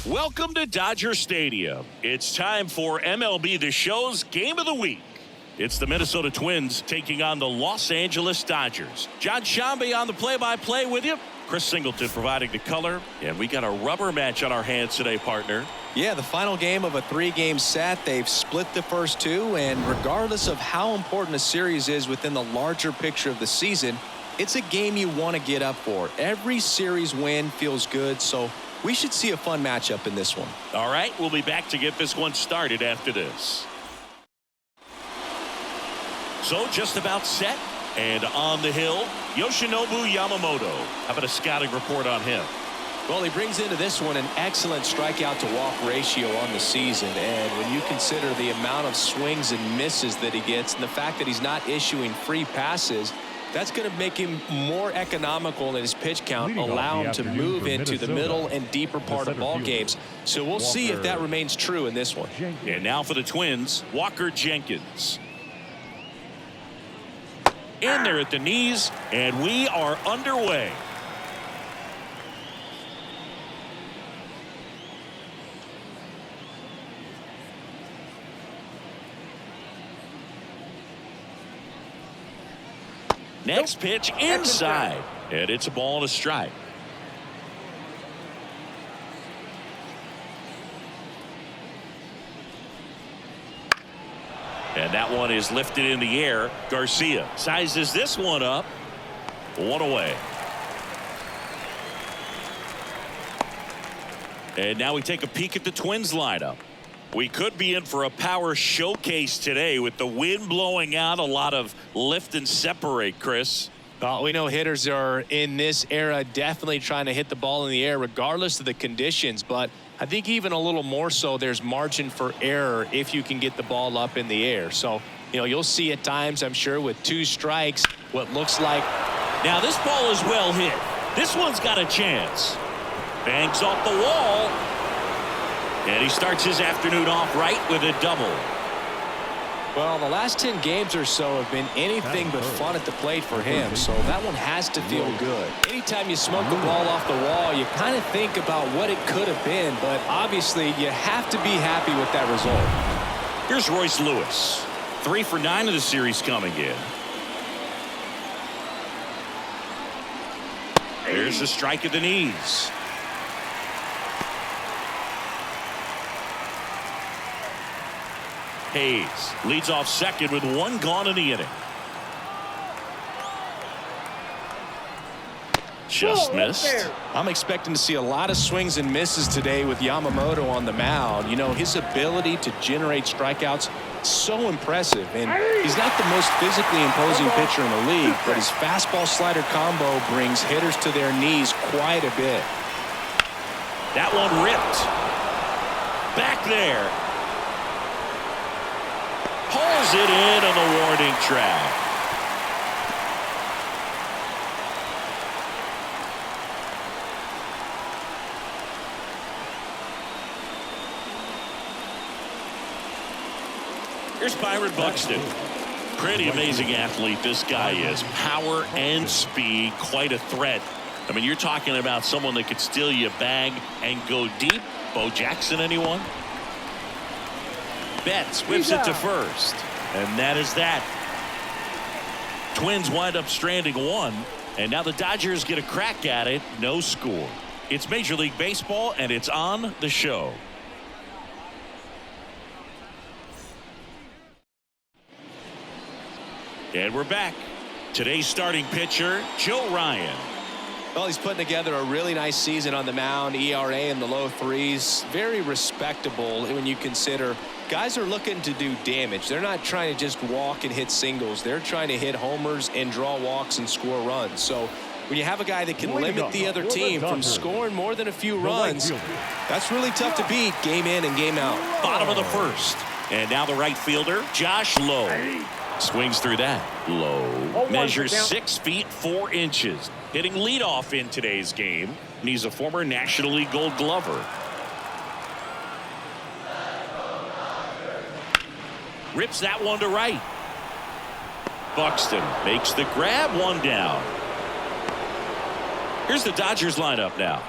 Welcome to Dodger Stadium. It's time for MLB The Show's Game of the Week. It's the Minnesota Twins taking on the Los Angeles Dodgers. John Shambi on the play-by-play with you. Chris Singleton providing the color. And we got a rubber match on our hands today, partner. Yeah, the final game of a 3-game set. They've split the first two, and regardless of how important a series is within the larger picture of the season, it's a game you want to get up for. Every series win feels good, so we should see a fun matchup in this one. All right, we'll be back to get this one started after this. So just about set and on the hill, Yoshinobu Yamamoto. How about a scouting report on him? Well, he brings into this one an excellent strikeout to walk ratio on the season, and when you consider the amount of swings and misses that he gets and the fact that he's not issuing free passes, that's going to make him more economical in his pitch count, allow him to move into the middle and deeper part of ball games. So we'll see if that remains true in this one. And now for the Twins, Walker Jenkins. In there at the knees, and we are underway. Next pitch inside, and it's a ball and a strike. And that one is lifted in the air. Garcia sizes this one up. One away. And now we take a peek at the Twins lineup. We could be in for a power showcase today with the wind blowing out. A lot of lift and separate, Chris. We know hitters are in this era definitely trying to hit the ball in the air regardless of the conditions, but I think even a little more so there's margin for error if you can get the ball up in the air. So, you'll see at times, I'm sure, with 2 strikes, what looks like. Now this ball is well hit. This one's got a chance. Bangs off the wall. And he starts his afternoon off right with a double. Well, the last 10 games or so have been anything but fun at the plate for him, so that one has to feel good. Anytime you smoke a ball off the wall, you kind of think about what it could have been, but obviously you have to be happy with that result. Here's Royce Lewis. 3 for 9 of the series coming in. There's a strike at the knees. Hayes leads off second with 1 gone in the inning. Just missed. I'm expecting to see a lot of swings and misses today with Yamamoto on the mound. His ability to generate strikeouts is so impressive, and he's not the most physically imposing pitcher in the league, but his fastball slider combo brings hitters to their knees quite a bit. That one ripped back there. Pulls it in on the warning track. Here's Byron Buxton. Pretty amazing athlete this guy is. Power and speed, quite a threat. I mean, you're talking about someone that could steal you a bag and go deep. Bo Jackson, anyone? Betts whips it to first, and that is that. Twins wind up stranding 1, and now the Dodgers get a crack at it. No score. It's Major League Baseball, and it's on the show. And we're back. Today's starting pitcher, Joe Ryan. Well, he's putting together a really nice season on the mound. ERA in the low 3s. Very respectable when you consider guys are looking to do damage. They're not trying to just walk and hit singles. They're trying to hit homers and draw walks and score runs. So when you have a guy that can limit the other team from scoring more than a few runs, that's really tough to beat game in and game out. Bottom of the first. And now the right fielder, Josh Lowe. Swings through that. Lowe measures 6 feet 4 inches. Hitting leadoff in today's game. And he's a former National League Gold Glover. Rips that one to right. Buxton makes the grab, 1 down. Here's the Dodgers lineup now.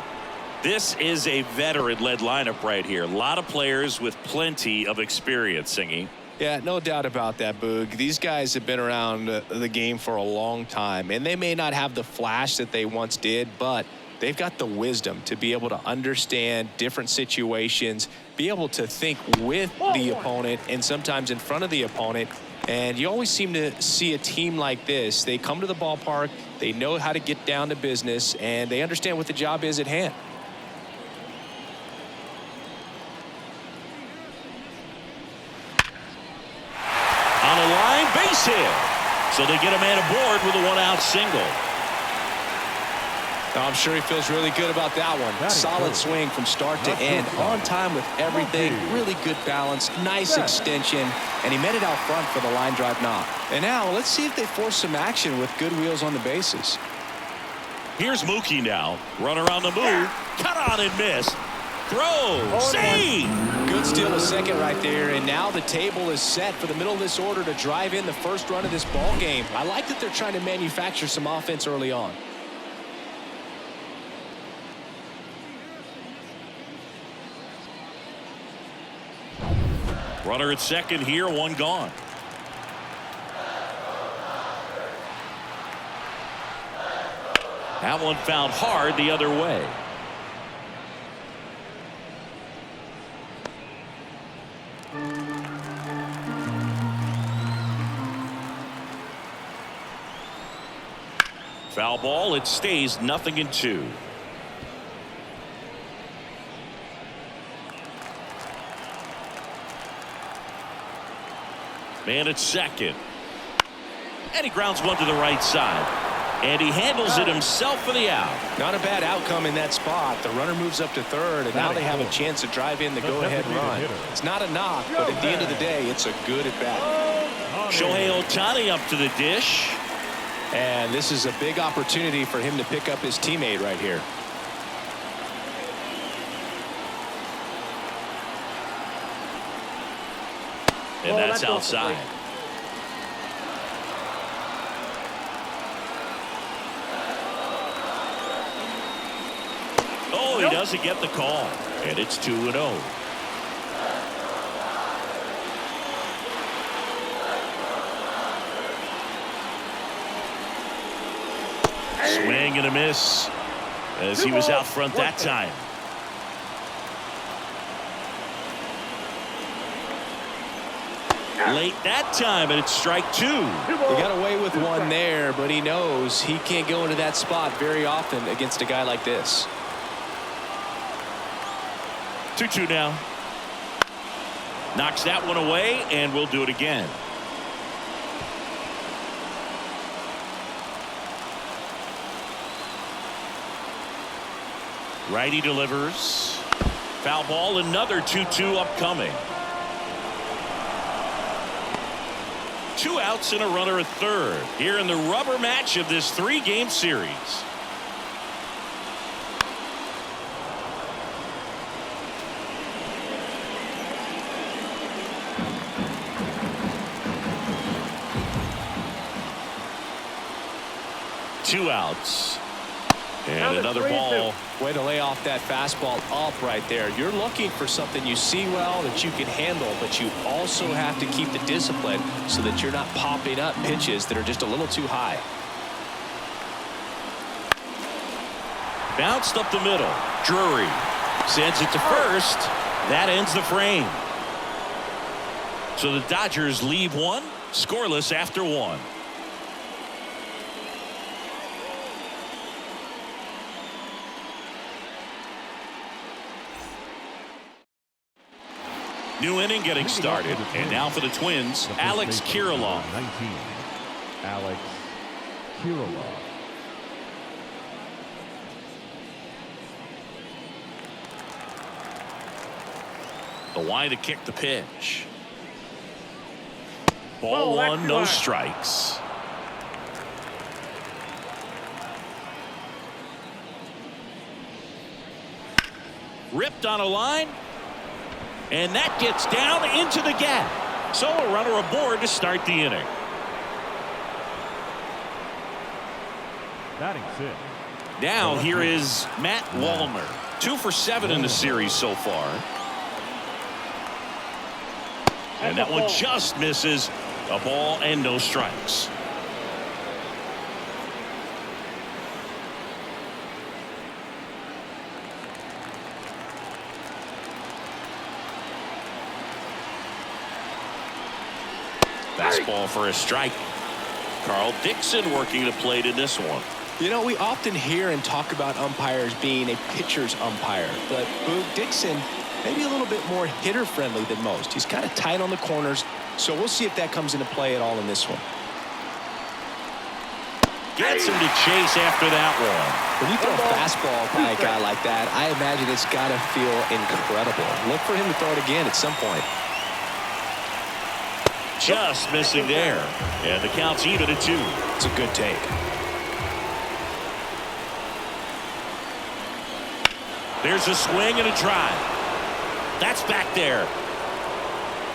This is a veteran-led lineup right here. A lot of players with plenty of experience, Singy. Yeah, no doubt about that, Boog. These guys have been around the game for a long time, and they may not have the flash that they once did, but they've got the wisdom to be able to understand different situations, be able to think with the opponent and sometimes in front of the opponent. And you always seem to see a team like this. They come to the ballpark, they know how to get down to business, and they understand what the job is at hand. On a line, base hit. So they get a man aboard with a one-out single. I'm sure he feels really good about that one. Solid swing from start to end. On time with everything. Really good balance. Nice extension. And he met it out front for the line drive knock. And now let's see if they force some action with good wheels on the bases. Here's Mookie now. Runner on the move. Cut on and miss. Throw. Save. Good steal a second right there. And now the table is set for the middle of this order to drive in the first run of this ball game. I like that they're trying to manufacture some offense early on. Runner at second here, one gone. That one found hard the other way. Foul ball. It stays 0-2. Man at second. And he grounds one to the right side. And he handles it himself for the out. Not a bad outcome in that spot. The runner moves up to third, and now they have a chance to drive in the go-ahead run. It's not a knock, but at the end of the day, it's a good at-bat. Shohei Ohtani up to the dish. And this is a big opportunity for him to pick up his teammate right here. And that's outside. Oh, he doesn't get the call. And it's 2-0. Swing and a miss as he was out front that time. Late that time, and it's strike two. He got away with one there, but he knows he can't go into that spot very often against a guy like this. 2-2 now. Knocks that one away, and we'll do it again. Righty delivers. Foul ball, another 2-2 upcoming. 2 outs and a runner at third here in the rubber match of this 3-game series. Two outs. And another ball. Way to lay off that fastball up right there. You're looking for something you see well that you can handle, but you also have to keep the discipline so that you're not popping up pitches that are just a little too high. Bounced up the middle. Drury sends it to first. That ends the frame. So the Dodgers leave one scoreless after one. New inning getting started, and now for the Twins, Alex Kirilloff. 19, Alex Kirilloff. The wide to kick the pitch. Ball one, no strikes. Ripped on a line. And that gets down into the gap. So a runner aboard to start the inning. Batting 6. Now here is Matt Wallner. 2 for 7 in the series so far. And that one just misses. A ball and no strikes. Fastball for a strike. Carl Dixon working the plate in this one. You know, we often hear and talk about umpires being a pitcher's umpire, but Boog Dixon maybe a little bit more hitter friendly than most. He's kind of tight on the corners, so we'll see if that comes into play at all in this one. Gets him to chase after that one. When you throw a fastball by a guy like that, I imagine it's got to feel incredible. Look for him to throw it again at some point. Just missing there. And the count's even at 2. It's a good take. There's a swing and a drive. That's back there.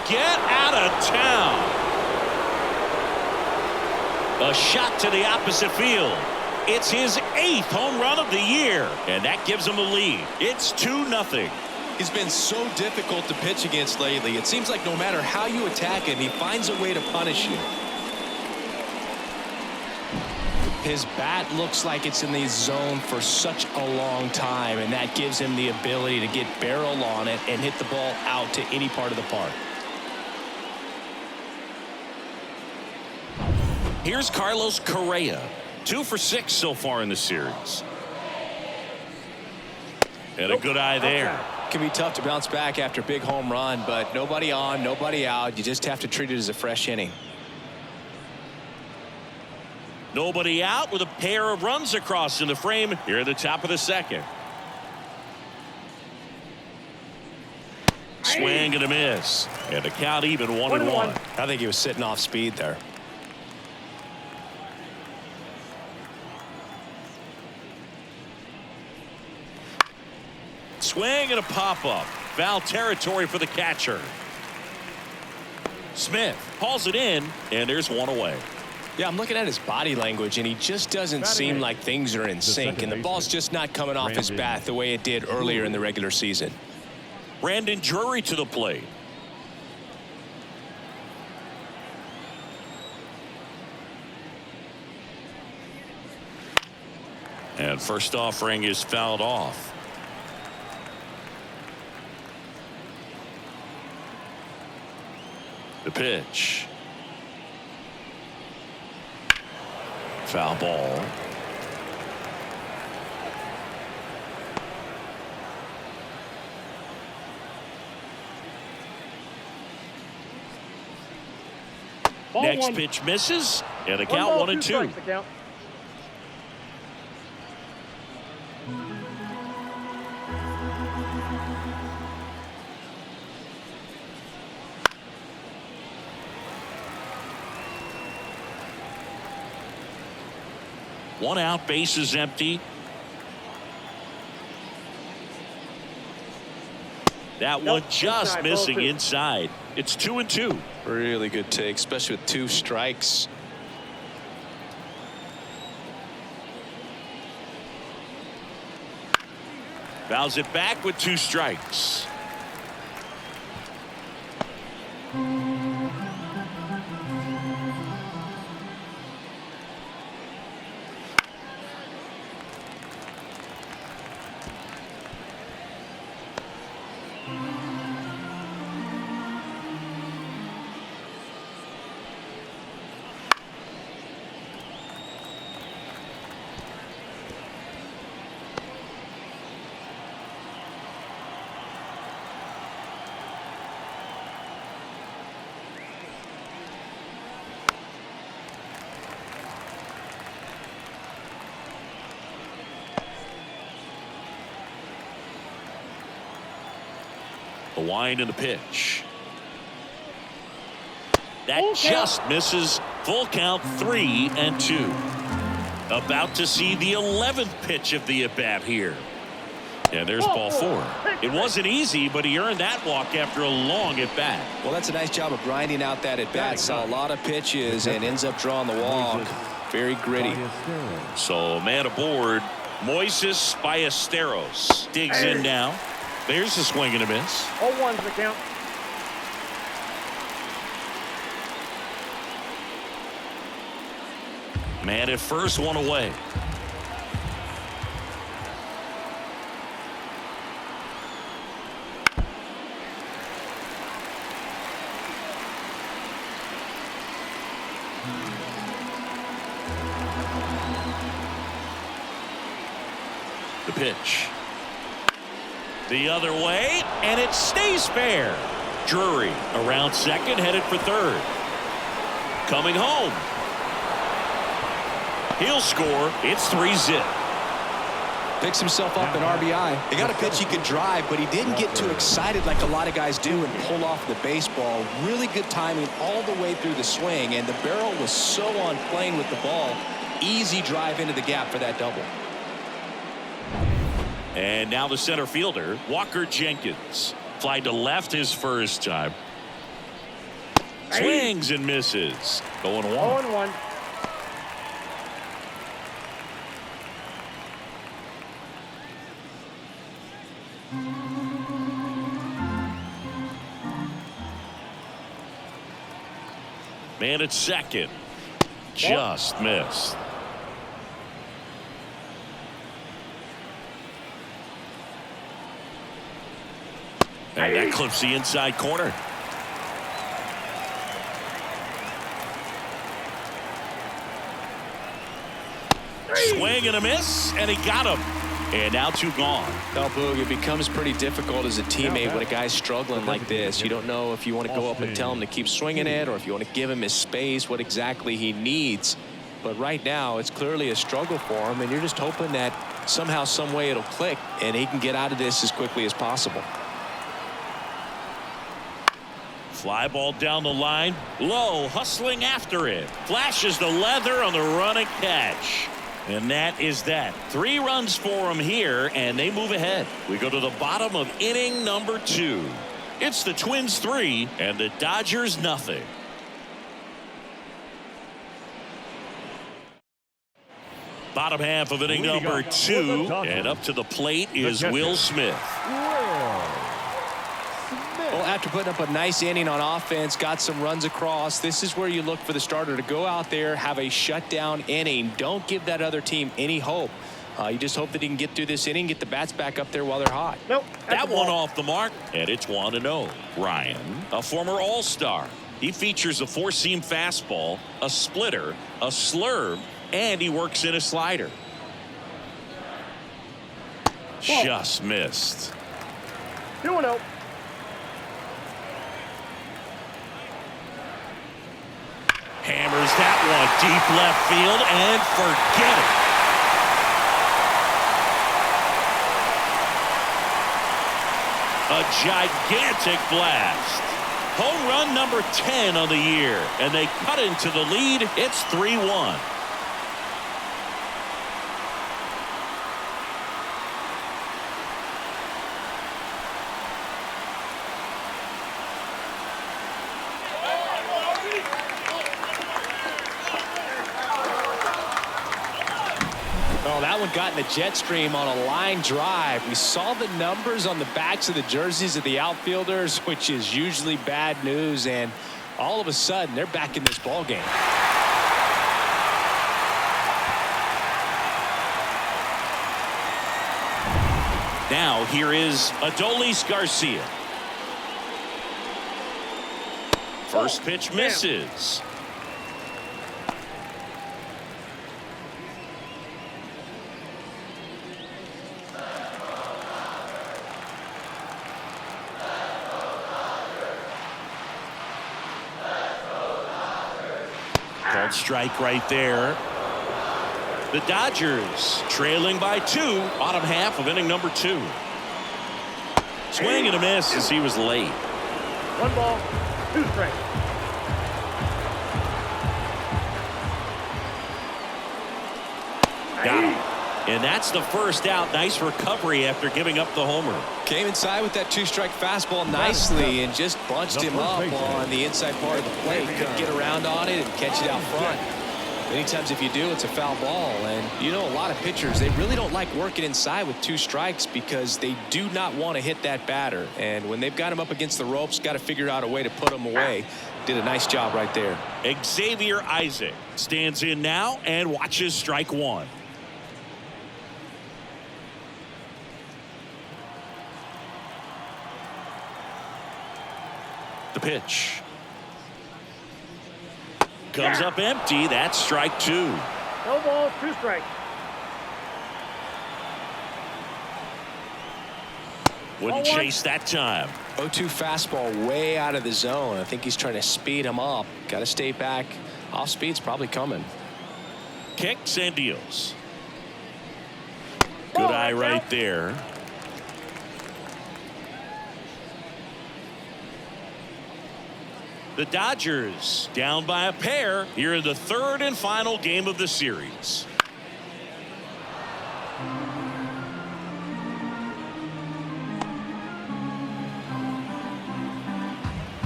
Get out of town. A shot to the opposite field. It's his 8th home run of the year, and that gives him the lead. It's 2-0. He's been so difficult to pitch against lately. It seems like no matter how you attack him, he finds a way to punish you. His bat looks like it's in the zone for such a long time, and that gives him the ability to get barrel on it and hit the ball out to any part of the park. Here's Carlos Correa. 2 for 6 so far in the series. And a good eye there. It can be tough to bounce back after a big home run, but nobody on, nobody out. You just have to treat it as a fresh inning. Nobody out with a pair of runs across in the frame here at the top of the 2nd. Swing and a miss. And the count even 1-1. I think he was sitting off speed there. Swing and a pop-up. Foul territory for the catcher. Smith hauls it in, and there's one away. Yeah, I'm looking at his body language, and he just doesn't seem like things are in sync, and the ball's just not coming off his bat the way it did earlier in the regular season. Brandon Drury to the plate. And first offering is fouled off. The pitch. Foul ball. Next pitch misses, and the count 1-2. One out, base is empty. That one just missing inside. It's 2-2. Really good take, especially with 2 strikes. Fouls it back with 2 strikes. The wind and the pitch. That just misses. Full count, 3-2. About to see the 11th pitch of the at-bat here. And there's ball 4. It wasn't easy, but he earned that walk after a long at-bat. Well, that's a nice job of grinding out that at-bat. Saw a lot of pitches and ends up drawing the walk. Very gritty. So man aboard Moises Ballesteros digs in now. There's a swing and a miss. 0-1's the count. Man at first, one away. The pitch. The other way, and it stays fair. Drury around second, headed for third. Coming home. He'll score. It's 3-zip. Picks himself up an RBI. He got a pitch he could drive, but he didn't get too excited like a lot of guys do and pull off the baseball. Really good timing all the way through the swing, and the barrel was so on plane with the ball. Easy drive into the gap for that double. And now the center fielder, Walker Jenkins. Fly to left his first time. Swings and misses. Going 0-1. Man at second. Just missed. And that clips the inside corner. Swing and a miss, and he got him. And now 2 gone. Now, Boog, it becomes pretty difficult as a teammate when a guy's struggling like this. You don't know if you want to go up and tell him to keep swinging it or if you want to give him his space, what exactly he needs. But right now, it's clearly a struggle for him, and you're just hoping that somehow, some way it'll click, and he can get out of this as quickly as possible. Fly ball down the line. Low, hustling after it. Flashes the leather on the run and catch. And that is that. 3 runs for him here, and they move ahead. We go to the bottom of inning number 2. It's the Twins 3 and the Dodgers nothing. Bottom half of inning number 2, and up to the plate is Will Smith. Well, after putting up a nice inning on offense, got some runs across, this is where you look for the starter to go out there, have a shutdown inning. Don't give that other team any hope. You just hope that he can get through this inning, get the bats back up there while they're hot. Nope. That one off the mark, and it's 1-0. Ryan, a former All-Star. He features a 4-seam fastball, a splitter, a slurve, and he works in a slider. Just missed. 2-0. Hammers that one deep left field and forget it. A gigantic blast. Home run number 10 on the year, and they cut into the lead. It's 3-1. Oh, that one got in the jet stream on a line drive. We saw the numbers on the backs of the jerseys of the outfielders, which is usually bad news, and all of a sudden they're back in this ball game. Now here is Adolis Garcia. First pitch misses. Called strike right there. The Dodgers trailing by 2, bottom half of inning number 2. Swing and a miss as he was late. 1 ball, 2 strikes. Got him. And that's the first out. Nice recovery after giving up the homer. Came inside with that 2-strike fastball nicely and just bunched him up on the inside part of the plate. Couldn't get around on it and catch it out front. Many times if you do, it's a foul ball. And you know, a lot of pitchers, they really don't like working inside with 2 strikes because they do not want to hit that batter. And when they've got him up against the ropes, got to figure out a way to put him away. Did a nice job right there. Xavier Isaac stands in now and watches strike 1. The pitch comes up empty. That's strike 2. No balls, 2 strikes. Wouldn't Ball 1. chase that time. 0-2 fastball way out of the zone. I think he's trying to speed him up. Got to stay back. Off speed's probably coming. Kicks and deals. Good eye right there. The Dodgers down by a pair here in the 3rd and final game of the series.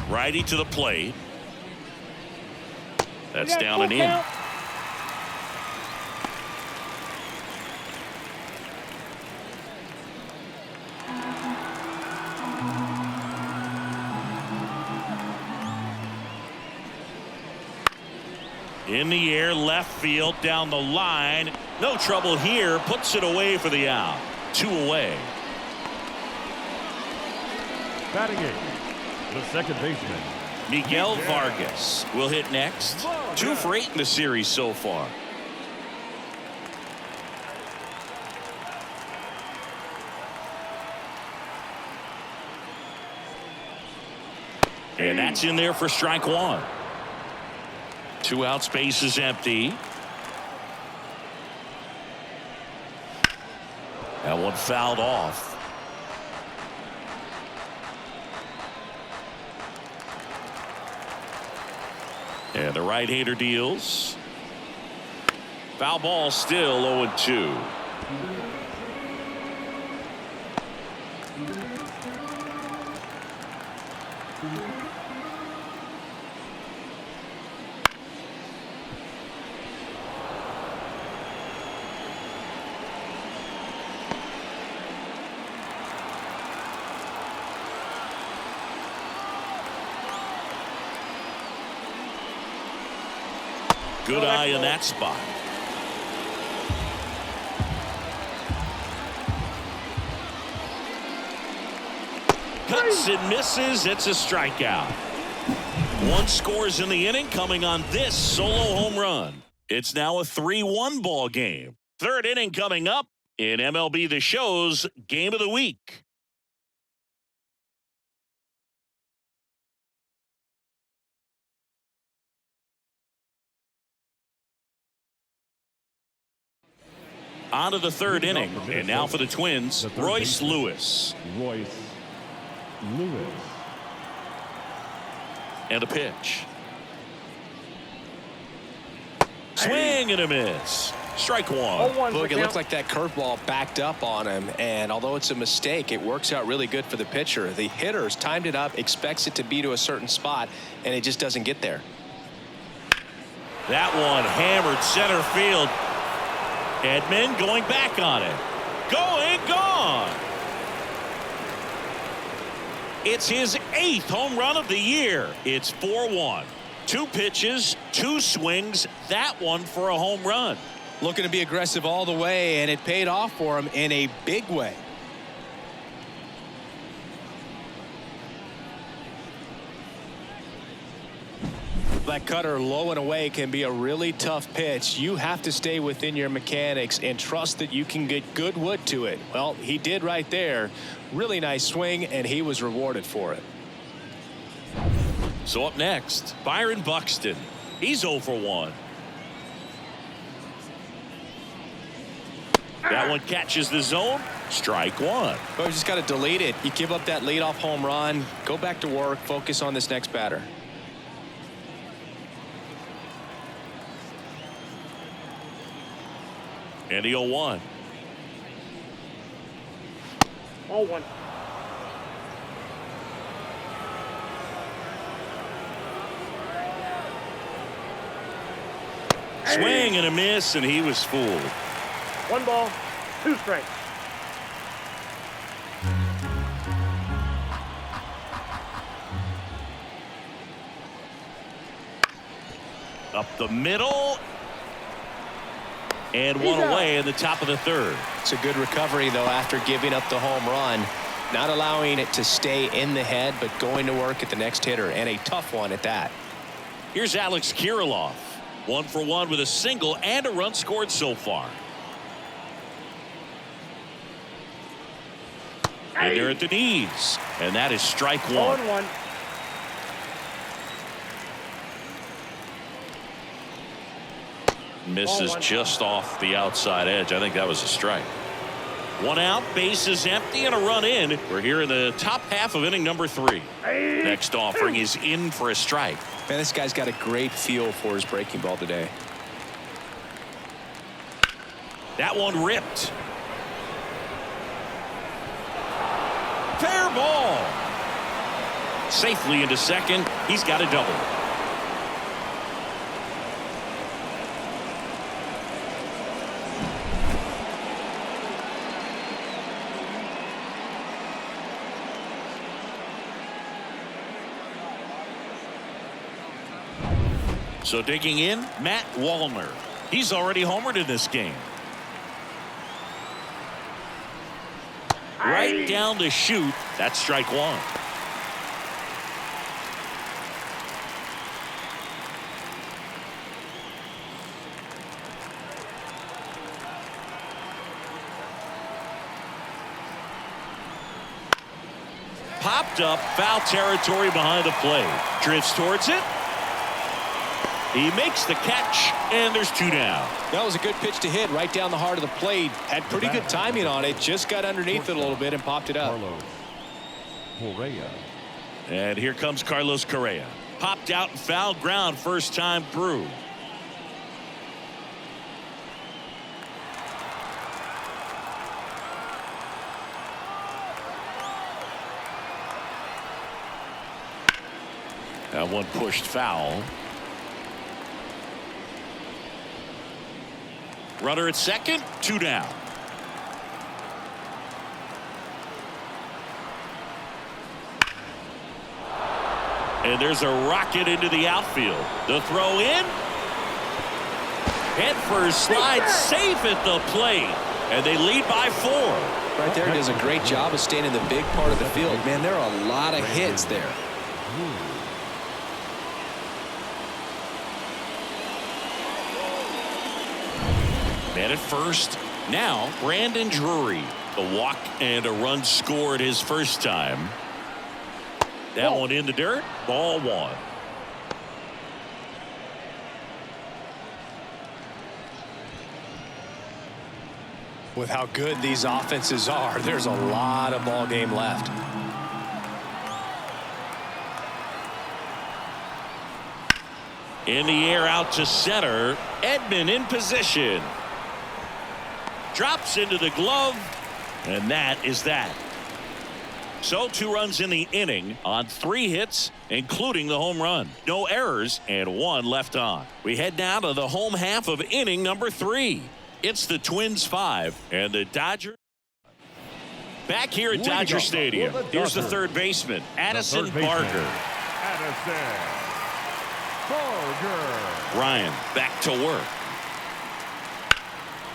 Righty to the plate. That's down and in. In the air, left field, down the line. No trouble here. Puts it away for the out. 2 away. Batting it, the second baseman, Miguel Vargas will hit next. 2 for 8 in the series so far. And that's in there for strike 1. 2 out, space is empty. That one fouled off. And the right-hander deals. Foul ball, still 0-2. Good eye in that spot. Cuts and misses. It's a strikeout. 1 scores in the inning, coming on this solo home run. It's now a 3-1 ball game. 3rd inning coming up in MLB The Show's Game of the Week. On to the 3rd inning, and now for the Twins, Royce Lewis. Royce Lewis. And a pitch. Swing and a miss. Strike 1. Look, it looked like that curveball backed up on him, and although it's a mistake, it works out really good for the pitcher. The hitter's timed it up, expects it to be to a certain spot, and it just doesn't get there. That one hammered center field. Edman going back on it. Going, gone. It's his 8th home run of the year. It's 4-1. 2 pitches, 2 swings. That one for a home run. Looking to be aggressive all the way, and it paid off for him in a big way. That cutter low and away can be a really tough pitch. You have to stay within your mechanics and trust that you can get good wood to it. Well, he did right there. Really nice swing, and he was rewarded for it. So up next, Byron Buxton. He's 0 for 1. That one catches the zone. Strike 1. Well, you just got to delete it. You give up that leadoff home run. Go back to work. Focus on this next batter. And the 0-1. 0-1. Swing and a miss, and he was fooled. 1 ball, 2 strikes. Up the middle. And one away in the top of the third. It's a good recovery, though, after giving up the home run. Not allowing it to stay in the head, but going to work at the next hitter, and a tough one at that. Here's Alex Kirilloff. 1 for 1 with a single and a run scored so far. And they're at the knees. And that is strike 1. 0-1. Misses just off the outside edge. I think that was a strike. 1 out, bases empty, and a run in. We're here in the top half of inning number 3. Next offering is in for a strike. Man, this guy's got a great feel for his breaking ball today. That one ripped. Fair ball. Safely into second. He's got a double. So digging in, Matt Wallner. He's already homered in this game. Right down the chute. That's strike 1. Popped up, foul territory behind the plate. Drifts towards it. He makes the catch, and there's 2 down. That was a good pitch to hit right down the heart of the plate. Had pretty good timing on it. Just got underneath it a little bit and popped it up. Correa. And here comes Carlos Correa. Popped out and fouled ground first time through. That one pushed foul. Runner at second, 2 down. And there's a rocket into the outfield. The throw in. Head first slide, safe at the plate. And they lead by 4. Right there, he does a great job of staying in the big part of the field. Man, there are a lot of hits there. Man at first. Now Brandon Drury. A walk and a run scored his first time. That one in the dirt. Ball 1. With how good these offenses are, there's a lot of ball game left. In the air out to center. Edman in position. Drops into the glove. And that is that. So 2 runs in the inning on 3 hits, including the home run. No errors and 1 left on. We head now to the home half of inning number 3. It's the Twins 5 and the Dodgers. Back here at Dodger Stadium. Here's the third baseman, Addison Barger. Addison Barger. Ryan back to work.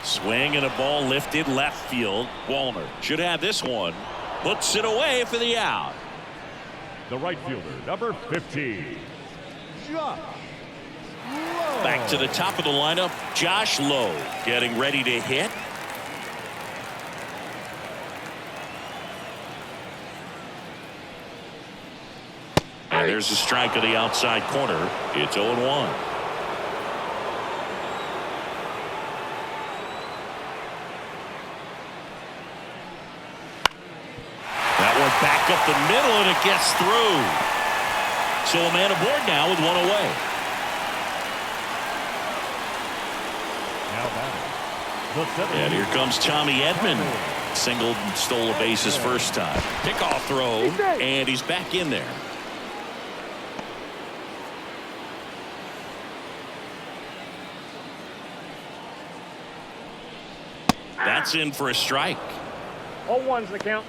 Swing and a ball lifted left field. Wallner should have this one. Puts it away for the out. The right fielder, number 15. Josh Lowe. Back to the top of the lineup, Josh Lowe getting ready to hit. And there's a strike on the outside corner. It's 0-1. Back up the middle, and it gets through. So a man aboard now with 1 away. And here comes Tommy Edman. Singled and stole a base his first time. Pickoff throw, and he's back in there. That's in for a strike. All ones the count.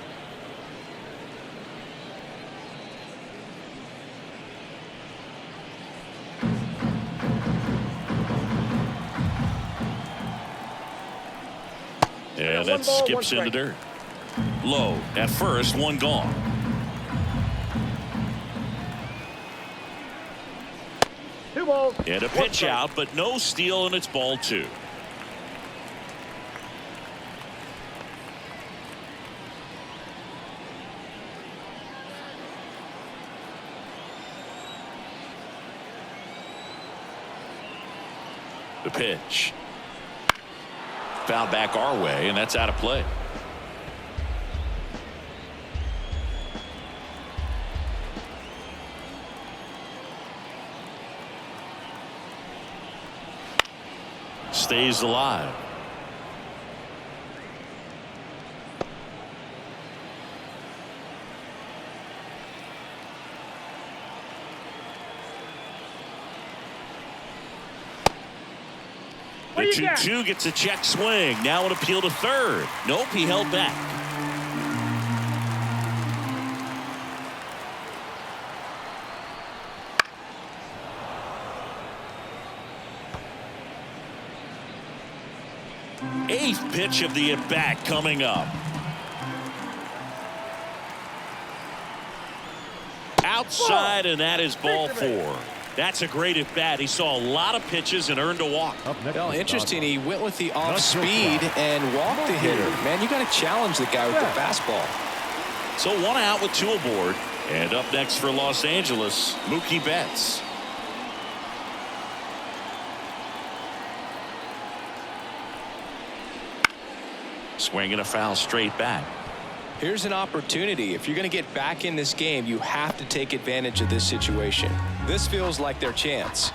And that skips in the dirt. Low at first, one gone. Two balls. And a pitch out, but no steal, and it's ball two. The pitch. Foul back our way, and that's out of play. Stays alive. The 2-2 gets a check swing. Now an appeal to third. Nope, he held back. Eighth pitch of the at-bat coming up. Outside, and that is ball four. That's a great at bat. He saw a lot of pitches and earned a walk. Well, interesting. He went with the off speed and walked the hitter. Man, you got to challenge the guy with the fastball. So one out with two aboard. And up next for Los Angeles, Mookie Betts. Swinging a foul straight back. Here's an opportunity. If you're going to get back in this game, you have to take advantage of this situation. This feels like their chance.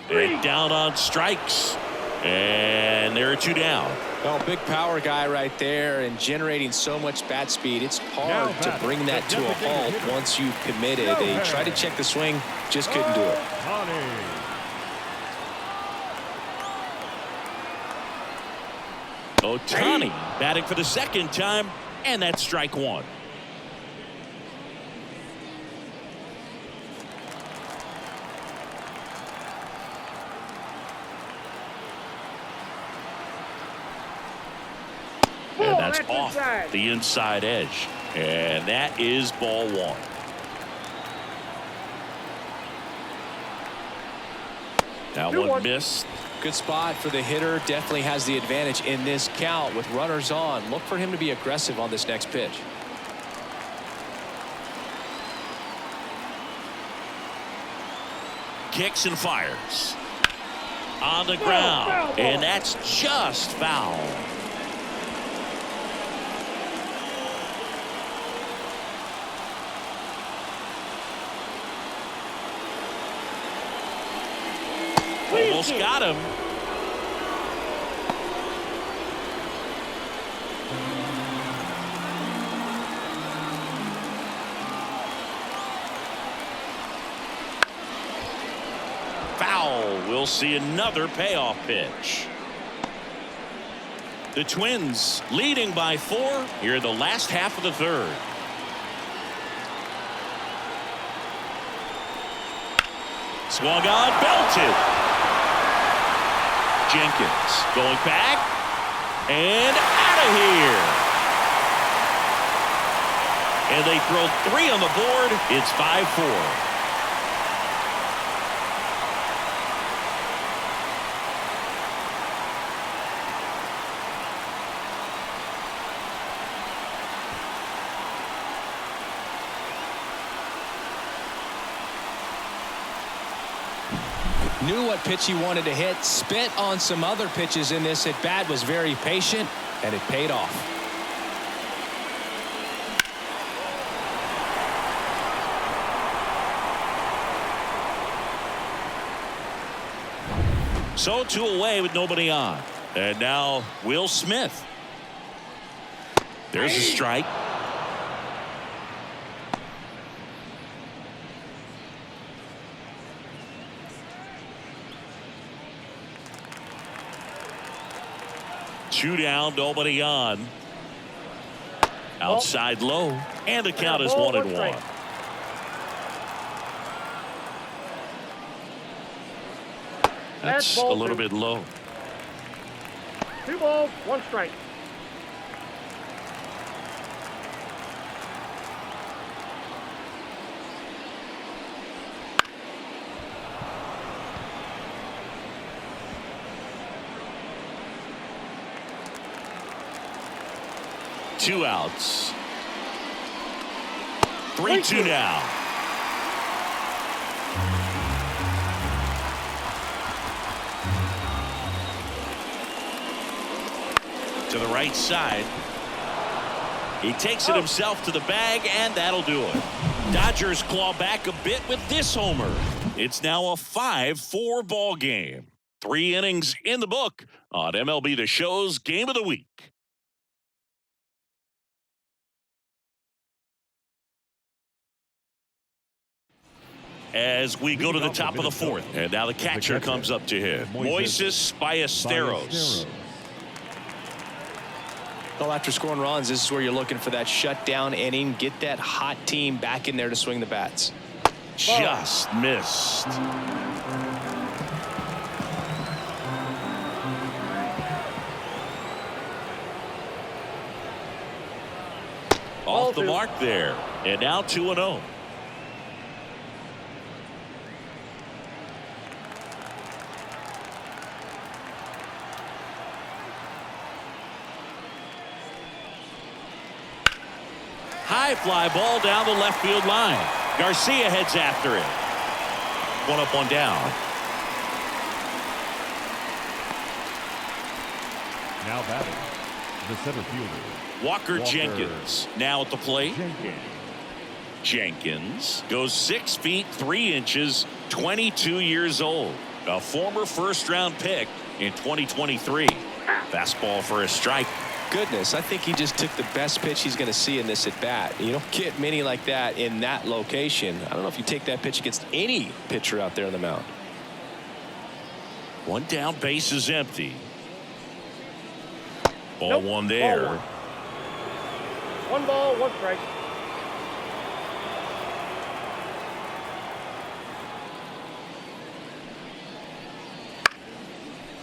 And down on strikes. And there are two down. Well, big power guy right there and generating so much bat speed. It's hard to bring that to a halt once you've committed. They tried to check the swing, just couldn't do it. Ohtani batting for the second time, and that's strike one. And that's off the inside edge. And that is ball one. Now one missed. Good spot for the hitter. Definitely has the advantage in this count with runners on. Look for him to be aggressive on this next pitch. Kicks and fires. On the ground. And that's just foul. Almost got him. Foul. We'll see another payoff pitch. The Twins leading by 4 here in the last half of the third. Swung on, belted. Jenkins going back and out of here. And they throw 3 on the board. It's 5-4. Knew what pitch he wanted to hit, spit on some other pitches in this at bat, was very patient, and it paid off. So 2 away with nobody on. And now Will Smith. There's a strike. Two down, nobody on. Outside low, and the count is 1-1. That's a little bit low. 2 balls, 1 strike. Two outs. 3-2 now. To the right side. He takes it himself to the bag, and that'll do it. Dodgers claw back a bit with this homer. It's now a 5-4 ball game. 3 innings in the book on MLB The Show's Game of the Week. As we go to the top of the 4th, and now the catcher comes up to hit. Moises Ballesteros. Well, after scoring runs, this is where you're looking for that shutdown inning. Get that hot team back in there to swing the bats. Just missed. Off the mark there. And now 2-0. High fly ball down the left field line. Garcia heads after it. 1 up, 1 down. Now batting, the center fielder. Walker Jenkins now at the plate. Jenkins goes 6 feet 3 inches, 22 years old. A former first-round pick in 2023. Fastball for a strike. Goodness, I think he just took the best pitch he's going to see in this at bat. You don't get many like that in that location. I don't know if you take that pitch against any pitcher out there on the mound. 1 down, base is empty. Ball 1 there. Ball 1 ball, 1 strike.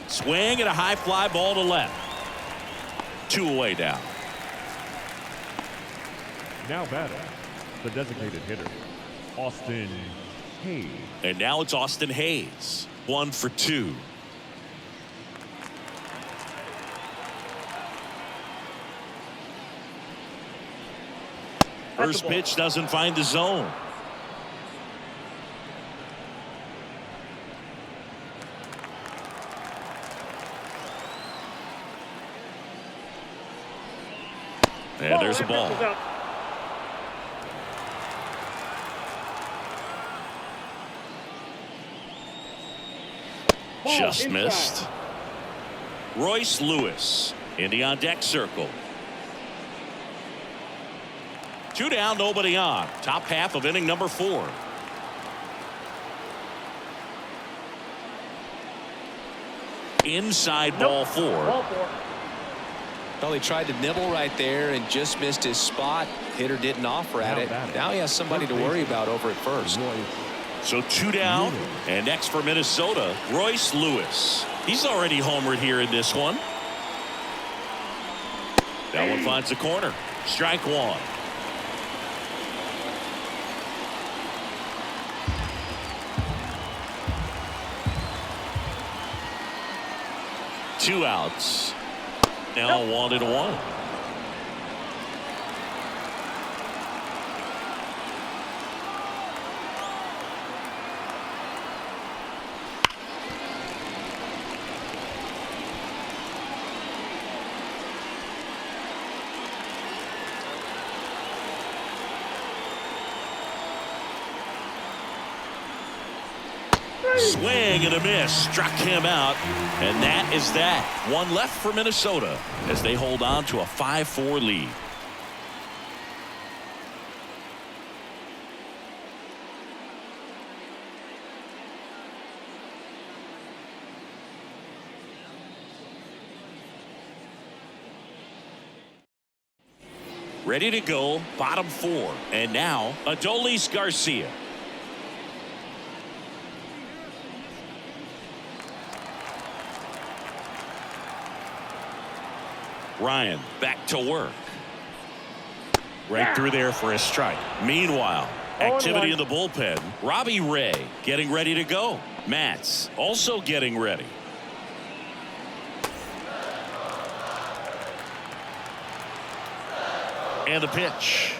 Swing and a high fly ball to left. 2 away now. Now batting, the designated hitter, Austin Hayes. And now it's Austin Hayes. 1 for 2. First pitch doesn't find the zone. And there's a ball. Just missed. Royce Lewis in the on-deck circle. 2 down, nobody on. Top half of inning number 4. Inside ball 4. Well, he tried to nibble right there and just missed his spot. Hitter didn't offer at it. Now he has somebody to worry about over at first. So 2 down, and next for Minnesota, Royce Lewis. He's already homered here in this one. That one finds the corner. Strike 1. Two outs. Now 1-1. Swing and a miss. Struck him out. And that is that. One left for Minnesota as they hold on to a 5-4 lead. Ready to go, bottom 4. And now, Adolis Garcia. Ryan back to work. Right through there for a strike. Meanwhile, activity in the bullpen. Robbie Ray getting ready to go. Matz also getting ready. And the pitch.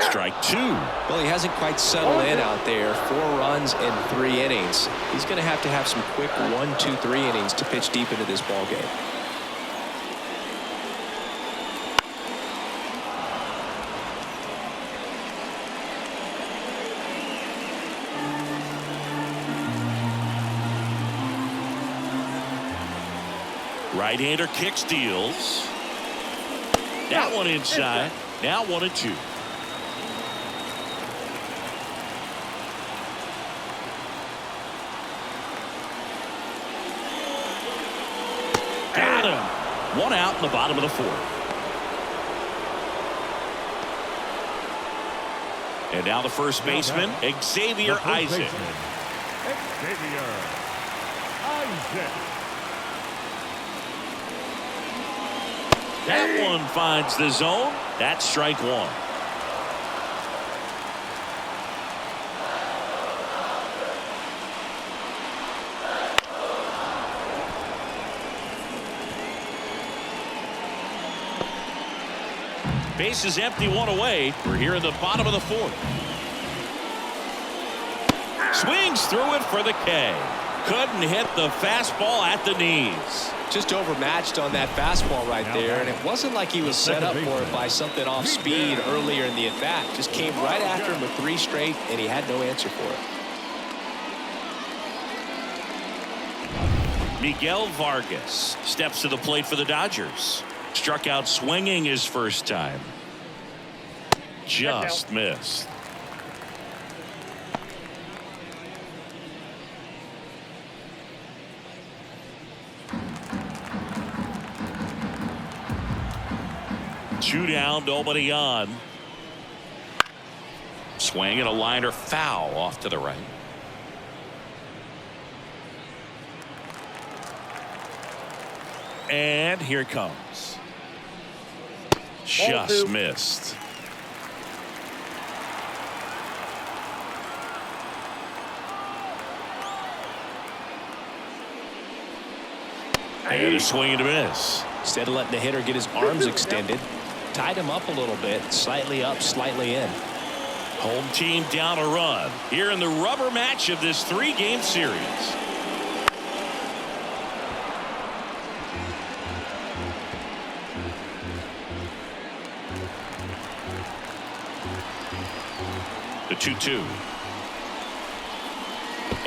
Strike 2. Well, he hasn't quite settled in out there. 4 runs in 3 innings. He's going to have some quick 1, 2, 3 innings to pitch deep into this ball game. Right-hander kick steals. That one inside. Now 1-2. Got him. 1 out in the bottom of the 4th. And now the first baseman, Xavier Isaac. Xavier Isaac. That one finds the zone. That's strike 1. Base is empty, 1 away. We're here in the bottom of the 4th. Swings through it for the K. Couldn't hit the fastball at the knees. Just overmatched on that fastball right there, and it wasn't like he was set up for it by something off speed earlier in the at-bat. Just came right after him with 3 straight, and he had no answer for it. Miguel Vargas steps to the plate for the Dodgers. Struck out swinging his first time. Just missed. Two down, nobody on. Swing and a liner foul off to the right. And here it comes. Just missed. And a swing and a miss. Instead of letting the hitter get his arms extended, tied him up a little bit, slightly up, slightly in. Home team down a run here in the rubber match of this 3-game series. The 2-2.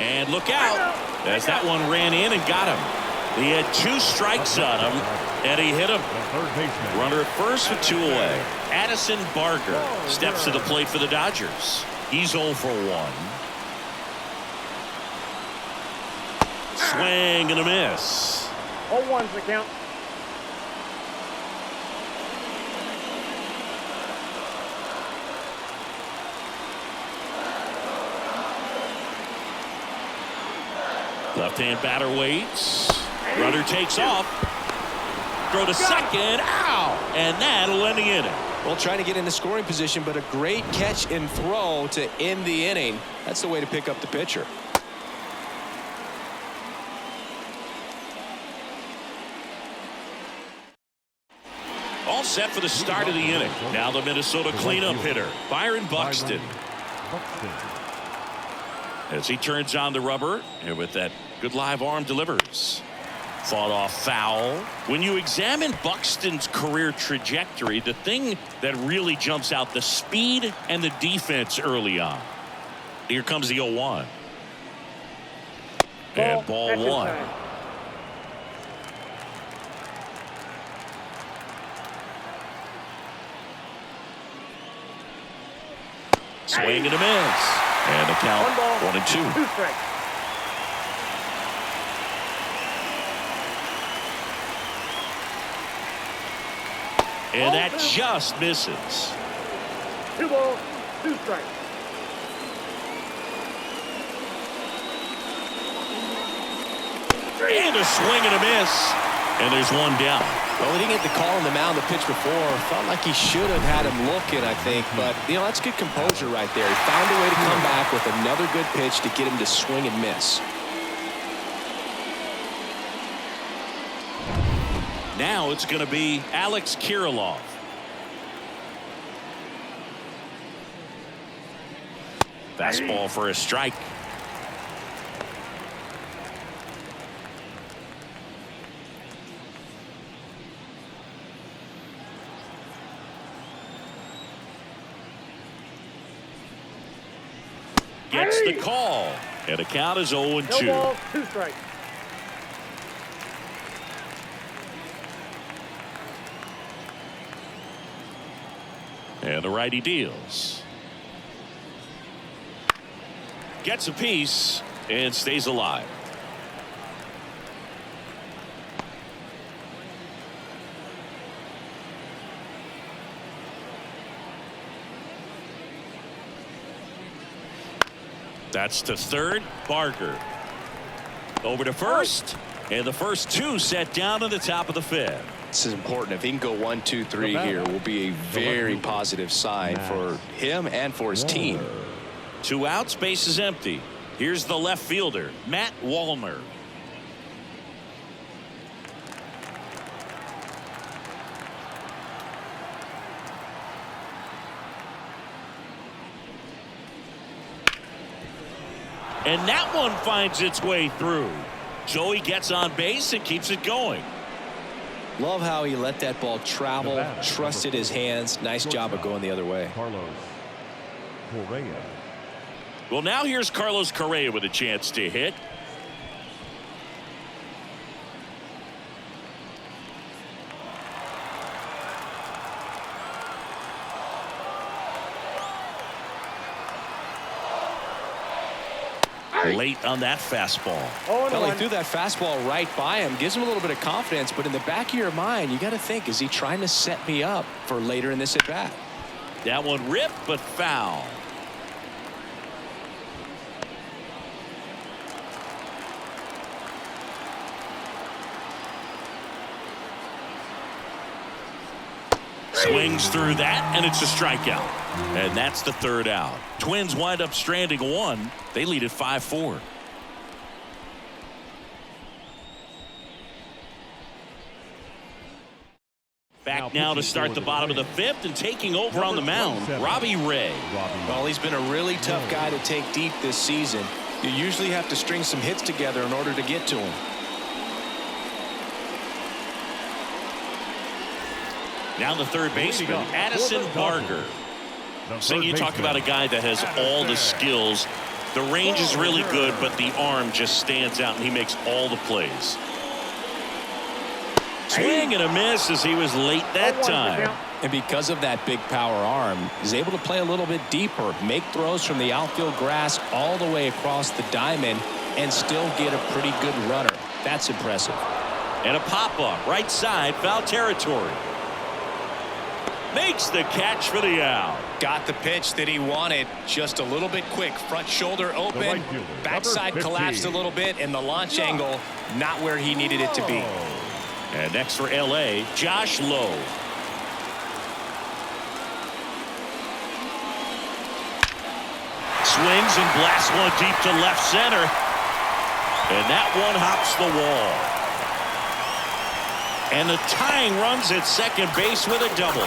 And look out as that one ran in and got him. He had 2 strikes on him, and he hit him. Runner at first with 2 away. Addison Barger steps to the plate for the Dodgers. He's 0 for 1. Swing and a miss. 0-1's the count. Left-hand batter waits. Runner takes off. Throw to second. Ow! And that'll end the inning. Well, trying to get into scoring position, but a great catch and throw to end the inning. That's the way to pick up the pitcher. All set for the start of the inning. Now the Minnesota cleanup hitter, Byron Buxton. As he turns on the rubber, and with that good live arm delivers. Fought off foul. When you examine Buxton's career trajectory, the thing that really jumps out, the speed and the defense early on. Here comes the 0-1. And ball one. Swing and a miss. And the count 1-2. 2 strikes. And that just misses. 2 balls, 2 strikes. And a swing and a miss. And there's one down. Well, he didn't get the call on the mound the pitch before. Felt like he should have had him looking, I think. But, you know, that's good composure right there. He found a way to come back with another good pitch to get him to swing and miss. Now it's going to be Alex Kirilloff. Fastball for a strike. Gets the call. And the count is 0-2. No balls, 2 strikes. And the righty deals. Gets a piece and stays alive. That's to third. Barker over to first, and the first 2 set down on the top of the 5th. This is important. If he can go 1, 2, 3 here, will be a very positive sign for him and for his team. 2 outs, base is empty. Here's the left fielder, Matt Wallner. And that one finds its way through. Joey gets on base and keeps it going. Love how he let that ball travel, trusted his hands. Nice job of going the other way. Carlos Correa. Well, now here's Carlos Correa with a chance to hit. Late on that fastball. Well, he threw that fastball right by him. Gives him a little bit of confidence, but in the back of your mind, you got to think, is he trying to set me up for later in this at bat? That one ripped, but foul. Swings through that, and it's a strikeout. And that's the 3rd out. Twins wind up stranding 1. They lead at 5-4. Back now to start the bottom of the 5th, and taking over on the mound, Robbie Ray. Well, he's been a really tough guy to take deep this season. You usually have to string some hits together in order to get to him. Now the third baseman, Addison Barger. So you talk about a guy that has all the skills. The range is really good, but the arm just stands out, and he makes all the plays. Swing and a miss as he was late that time. And because of that big power arm, he's able to play a little bit deeper, make throws from the outfield grass all the way across the diamond, and still get a pretty good runner. That's impressive. And a pop-up, right side, foul territory. Makes the catch for the out. Got the pitch that he wanted, just a little bit quick. Front shoulder open, backside collapsed a little bit, and the launch angle not where he needed it to be. And next for LA, Josh Lowe. Swings and blasts one deep to left center. And that one hops the wall. And the tying runs at second base with a double.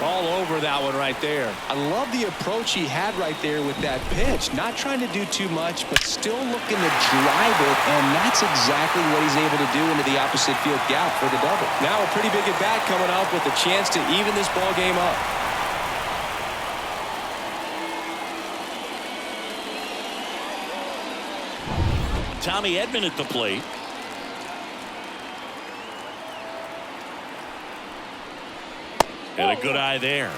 All over that one right there. I love the approach he had right there with that pitch. Not trying to do too much, but still looking to drive it, and that's exactly what he's able to do into the opposite field gap for the double. Now a pretty big at bat coming up with a chance to even this ball game up. Tommy Edman at the plate. And a good eye there.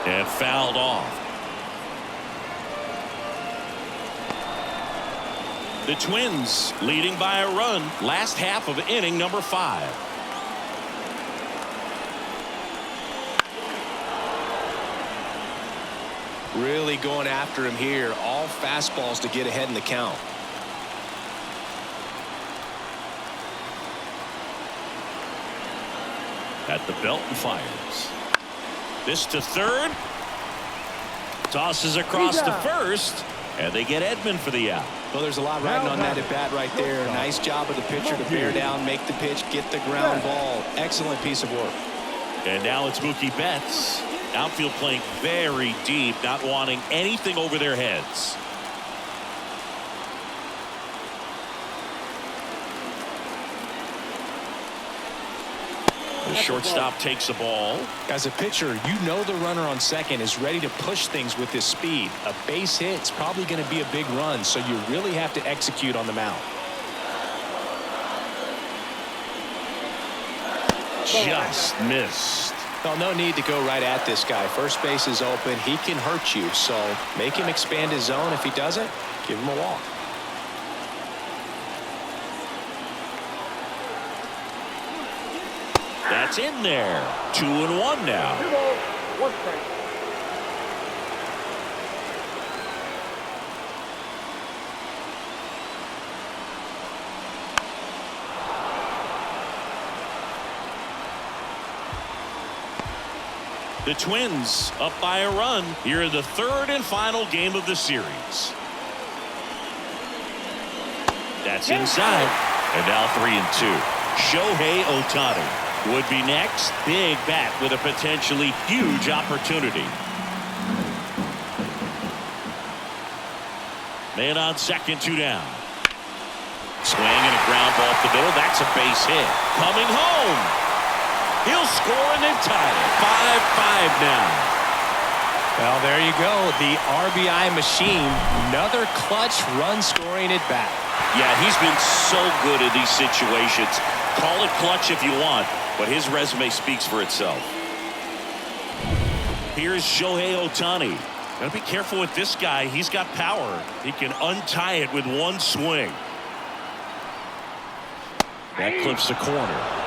And fouled off. The Twins leading by a run. Last half of inning number 5. Really going after him here. All fastballs to get ahead in the count. At the belt and fires. This to third. Tosses across to first. And they get Edman for the out. Well, there's a lot riding on that at bat right there. Nice job of the pitcher to bear down, make the pitch, get the ground ball. Excellent piece of work. And now it's Mookie Betts. Outfield playing very deep, not wanting anything over their heads. The shortstop takes the ball. As a pitcher, you know the runner on second is ready to push things with his speed. A base hit's probably going to be a big run, so you really have to execute on the mound. Just missed. Well, no need to go right at this guy. First base is open. He can hurt you, so make him expand his zone. If he doesn't, give him a walk. That's in there. 2-1 now. 2 balls, 1 strike. The Twins up by a run here in the third and final game of the series. That's inside. And now 3-2. Shohei Ohtani would be next. Big bat with a potentially huge opportunity. Man on second, 2 down. Swing and a ground ball up the middle. That's a base hit. Coming home. He'll score and then tie it. 5-5 now. Well, there you go. The RBI machine. Another clutch run scoring at bat. Yeah, he's been so good in these situations. Call it clutch if you want, but his resume speaks for itself. Here's Shohei Ohtani. Gotta be careful with this guy. He's got power. He can untie it with one swing. That clips the corner.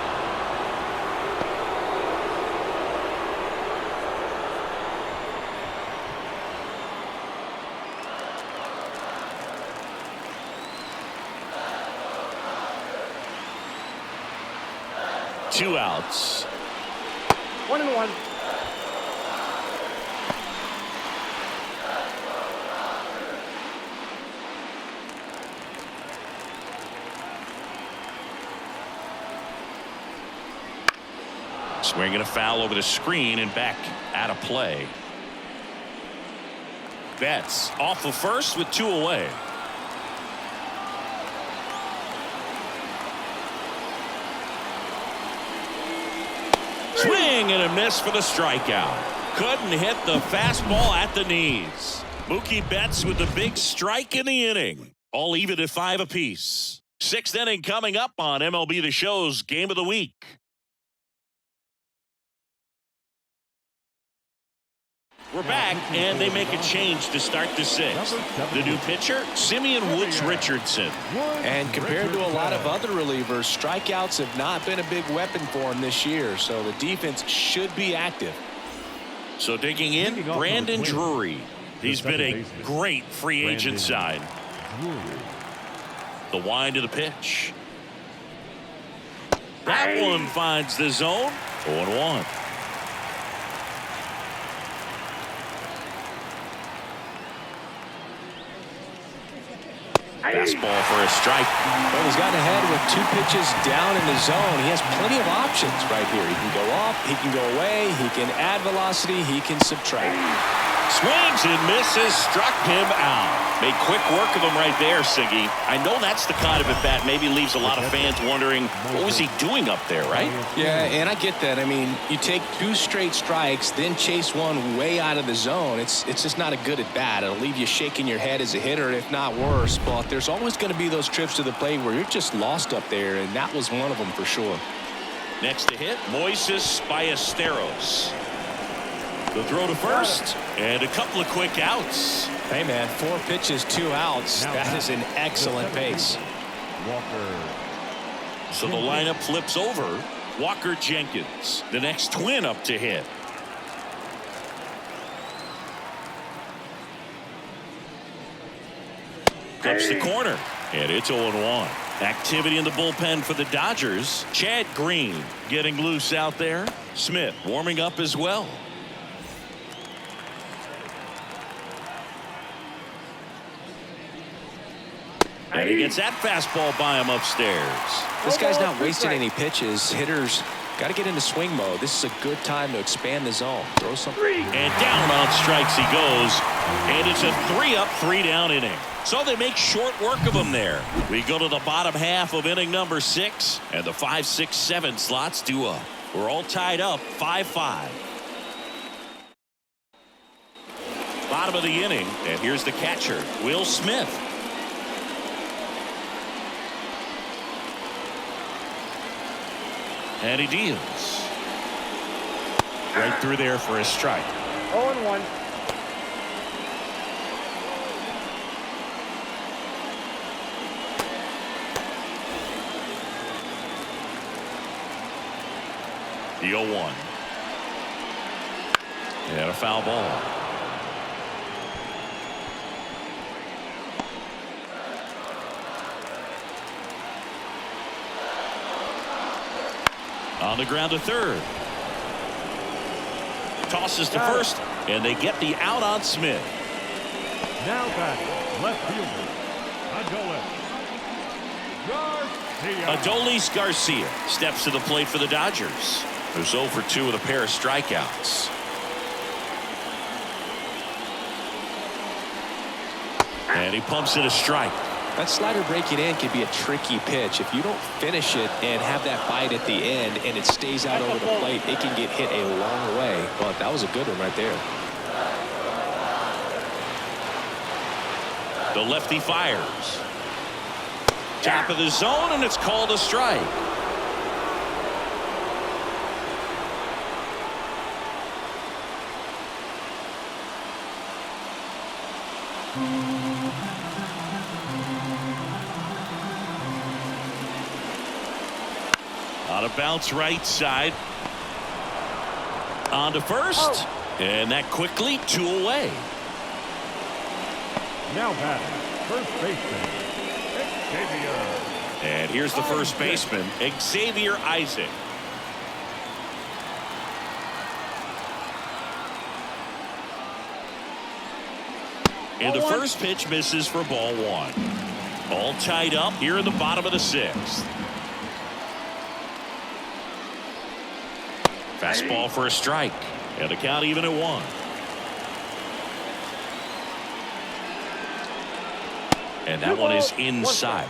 Two outs. 1-1. Swinging a foul over the screen and back out of play. Betts off of first with 2 away. Swing and a miss for the strikeout. Couldn't hit the fastball at the knees. Mookie Betts with the big strike in the inning. All even at 5 apiece. 6th inning coming up on MLB The Show's Game of the Week. We're back, and they make a change to start the 6th. The new pitcher, Simeon Woods Richardson. And compared to a lot of other relievers, strikeouts have not been a big weapon for him this year, so the defense should be active. So digging in, Brandon Drury. He's been a great free agent sign. The wind of the pitch. That one finds the zone. 0-1. Fastball for a strike. Well, he's gotten ahead with 2 pitches down in the zone. He has plenty of options right here. He can go up, he can go away, he can add velocity, he can subtract. Swings and misses, struck him out. Made quick work of him right there, Siggy. I know that's the kind of at bat maybe leaves a lot of fans wondering, what was he doing up there, right? Yeah, and I get that. I mean, you take 2 straight strikes, then chase one way out of the zone. It's just not a good at bat. It'll leave you shaking your head as a hitter, if not worse. But there's always going to be those trips to the plate where you're just lost up there, and that was one of them for sure. Next to hit, Moises Ballesteros. The throw to first, and a couple of quick outs. Hey, man, 4 pitches, 2 outs. That is an excellent pace. Walker. So the lineup flips over. Walker Jenkins, the next Twin up to hit. Clips the corner, and it's 0-1. Activity in the bullpen for the Dodgers. Chad Green getting loose out there. Smith warming up as well. And he gets that fastball by him upstairs. This guy's not wasting any pitches. Hitters got to get into swing mode. This is a good time to expand the zone. Throw some. And down on strikes he goes. And it's a 3-up, 3-down inning. So they make short work of him there. We go to the bottom half of inning number 6. And the 5, 6, 7 slots do up. We're all tied up 5-5. Bottom of the inning. And here's the catcher, Will Smith. And he deals. Right through there for a strike. 0-1. The 0-1. And a foul ball. On the ground to third. Tosses to first, and they get the out on Smith. Now batting, left fielder, Adolis Garcia steps to the plate for the Dodgers. There's 0 for 2 with a pair of strikeouts. And he pumps it a strike. That slider breaking in can be a tricky pitch. If you don't finish it and have that bite at the end and it stays out over the plate, it can get hit a long way. But that was a good one right there. The lefty fires. Top of the zone, and it's called a strike. On a bounce right side. On to first. And that quickly 2 away. Now batting, first baseman, Xavier. And here's the first baseman, Xavier Isaac. And the first pitch misses for ball 1. All tied up here in the bottom of the 6th. Fastball for a strike. And the count even at 1. And that one is inside.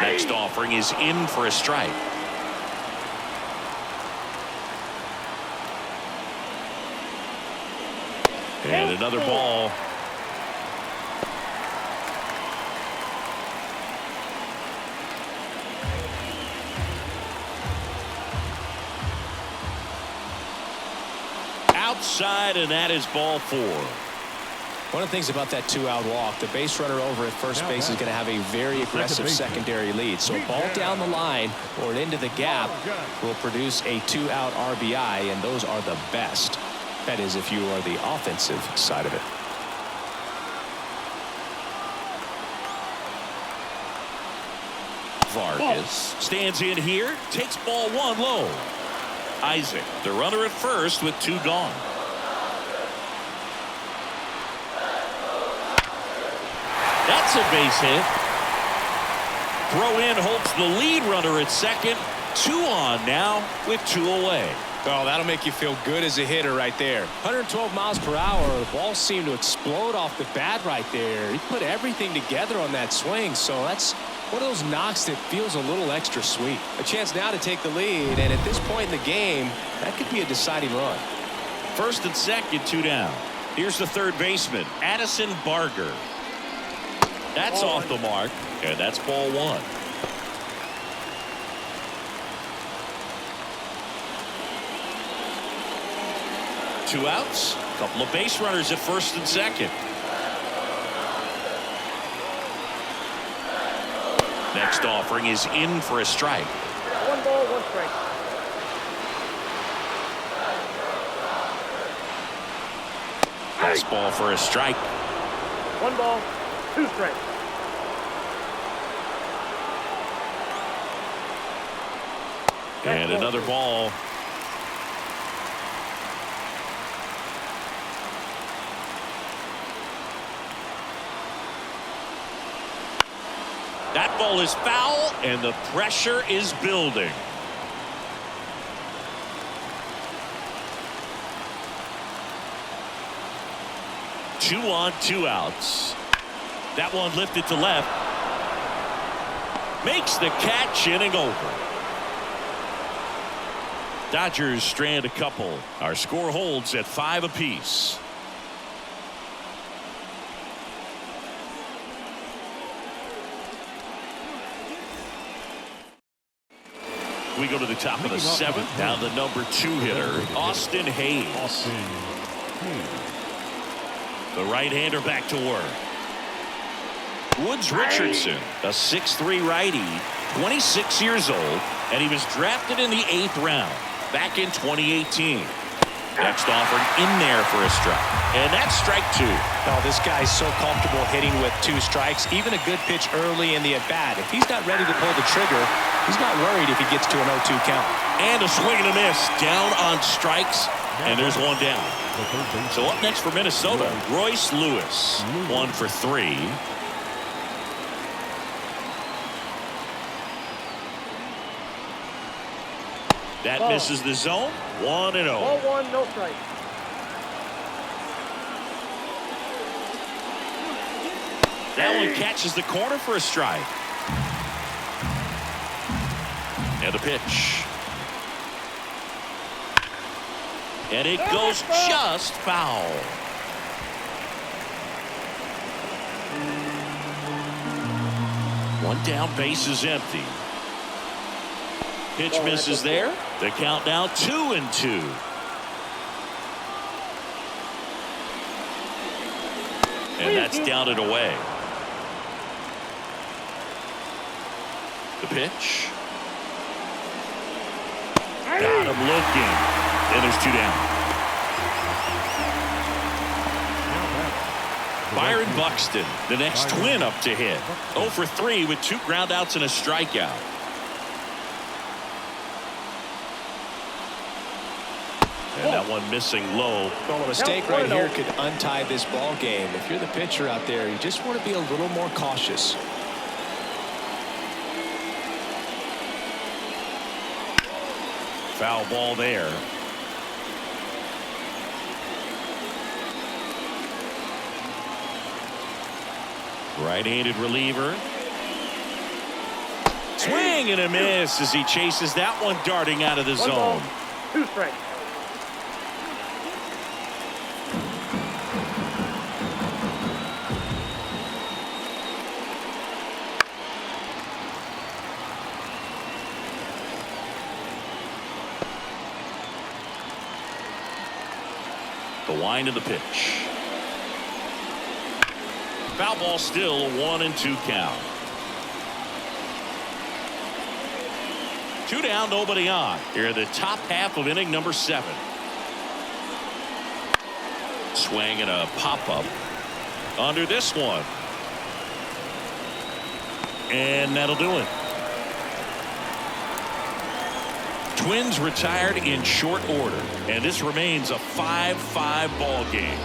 Next offering is in for a strike. And another ball. Outside, and that is ball 4. One of the things about that 2-out walk, the base runner over at first base is going to have a very aggressive secondary lead. So a ball down the line or into the gap will produce a 2-out RBI, and those are the best. That is, if you are the offensive side of it. Vargas stands in here, takes ball 1 low. Isaac, the runner at first with 2 gone. That's a base hit. Throw in holds the lead runner at second. 2 on now with 2 away. Oh, that'll make you feel good as a hitter right there. 112 miles per hour. The ball seemed to explode off the bat right there. He put everything together on that swing, so that's one of those knocks that feels a little extra sweet. A chance now to take the lead, and at this point in the game, that could be a deciding run. First and second, 2 down. Here's the third baseman, Addison Barger. That's off the mark, and that's ball 1. Two outs, a couple of base runners at first and second. Next offering is in for a strike. 1 ball, 1 strike. Fastball for a strike. 1 ball, 2 strikes. And another ball. That ball is foul, and the pressure is building. Two on, 2 outs. That one lifted to left. Makes the catch, inning over. Dodgers strand a couple. Our score holds at 5 apiece. We go to the top of the 7th. Down the number 2 hitter, Austin Hayes. The right-hander back to work. Woods Richardson, a 6'3" righty, 26 years old, and he was drafted in the 8th round back in 2018. Next offering in there for a strike, and that's strike 2. Oh, this guy's so comfortable hitting with 2 strikes, even a good pitch early in the at-bat. If he's not ready to pull the trigger, he's not worried if he gets to an 0-2 count. And a swing and a miss, down on strikes, and there's 1 down. So up next for Minnesota, Royce Lewis, 1 for 3. That misses the zone. 1-0. Ball 1, no strike. That one catches the corner for a strike. And a pitch. And it goes just foul. One down, base is empty. Pitch misses there. The count now 2-2. And that's down and away. The pitch. Got him looking. And there's 2 down. Byron Buxton, the next Twin up to hit. 0 for 3 with 2 groundouts and a strikeout. And that one missing low. Well, a mistake right here could untie this ball game. If you're the pitcher out there, you just want to be a little more cautious. Foul ball there. Right-handed reliever. Swing and a miss as he chases that one darting out of the 1 zone. ball, 2 strikes. The wind of the pitch. Foul ball, still a 1-2 count. 2 down, nobody on. Here in the top half of inning number 7. Swing and a pop-up under this one. And that'll do it. Twins retired in short order, and this remains a 5-5 ball game.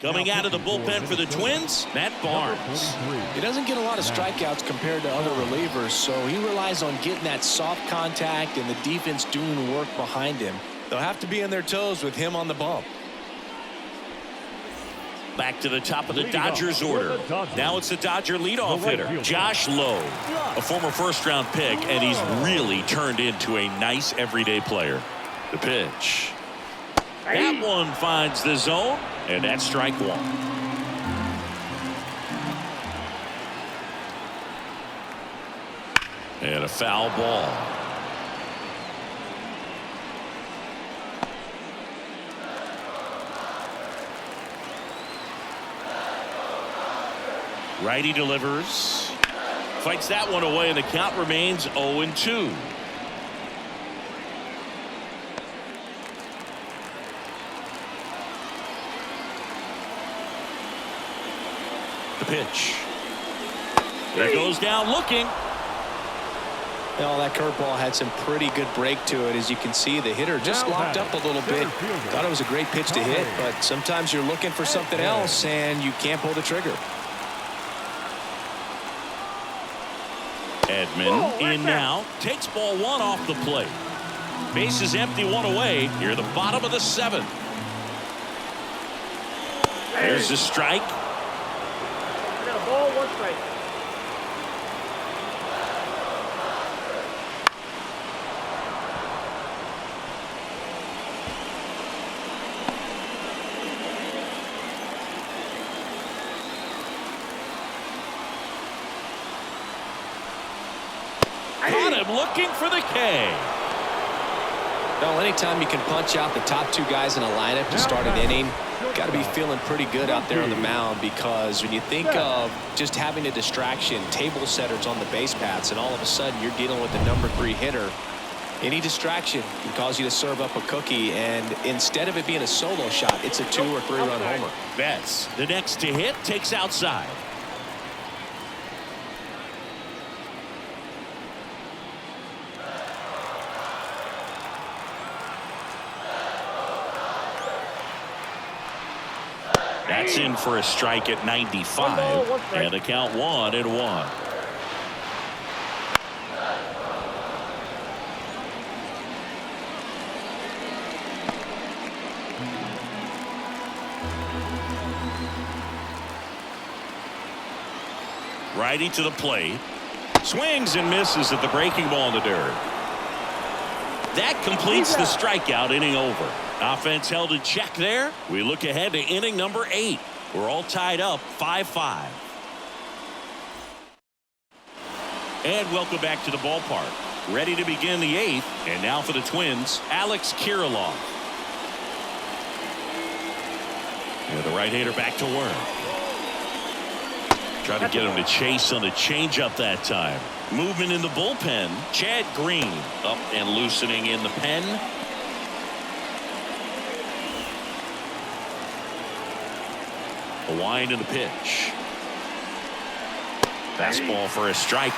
Coming out of the bullpen for the Twins, Matt Barnes. He doesn't get a lot of strikeouts compared to other relievers, so he relies on getting that soft contact and the defense doing the work behind him. They'll have to be on their toes with him on the bump. Back to the top of the Dodgers order. Now it's the Dodger leadoff hitter, Josh Lowe, a former first-round pick, and he's really turned into a nice everyday player. The pitch. That one finds the zone, and that's strike one. And a foul ball. Righty delivers. Fights that one away, and the count remains 0-2. The pitch. There goes down looking. Well, that curveball had some pretty good break to it. As you can see, the hitter just locked up a little bit. Thought it was a great pitch to hit, but sometimes you're looking for something else and you can't pull the trigger. Edman in now. Takes ball one off the plate. Base is empty, one away. Near the bottom of the seventh. There's the strike. I got a ball, one strike. Caught him looking for the K. Well, anytime you can punch out the top two guys in a lineup to start an inning, got to be feeling pretty good out there on the mound, because when you think of just having a distraction, table setters on the base paths, and all of a sudden you're dealing with the #3 hitter, any distraction can cause you to serve up a cookie, and instead of it being a solo shot, it's a 2- or 3-run homer. Betts, the next to hit, takes outside. That's in for a strike at 95, and the count 1-1. Righty to the plate. Swings and misses at the breaking ball in the dirt. That completes the strikeout, inning over. Offense held in check there. We look ahead to inning number 8. We're all tied up 5-5. And welcome back to the ballpark. Ready to begin the 8th. And now for the Twins, Alex Kirilloff. And the right-hander back to work. Trying to get him to chase on the changeup that time. Movement in the bullpen. Chad Green up and loosening in the pen. A wind in the pitch. Fastball for a strike.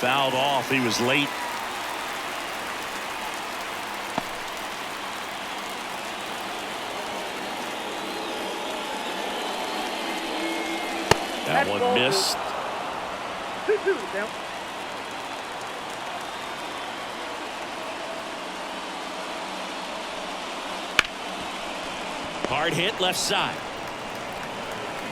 Fouled off. He was late. That one missed. 2-2 count. Hard hit left side.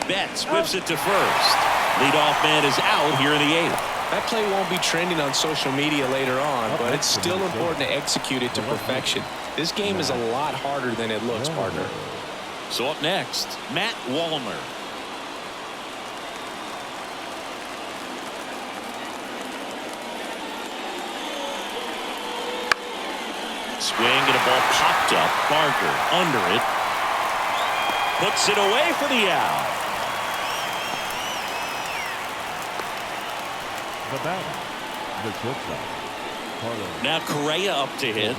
Betts whips it to first. Leadoff man is out here in the 8th. That play won't be trending on social media later on, but it's still important to execute it to perfection. This game is a lot harder than it looks, partner. So up next, Matt Wallner. Swing and a ball popped up. Barker under it. Puts it away for the out. The batter, the shortstop. Now Correa up to hit.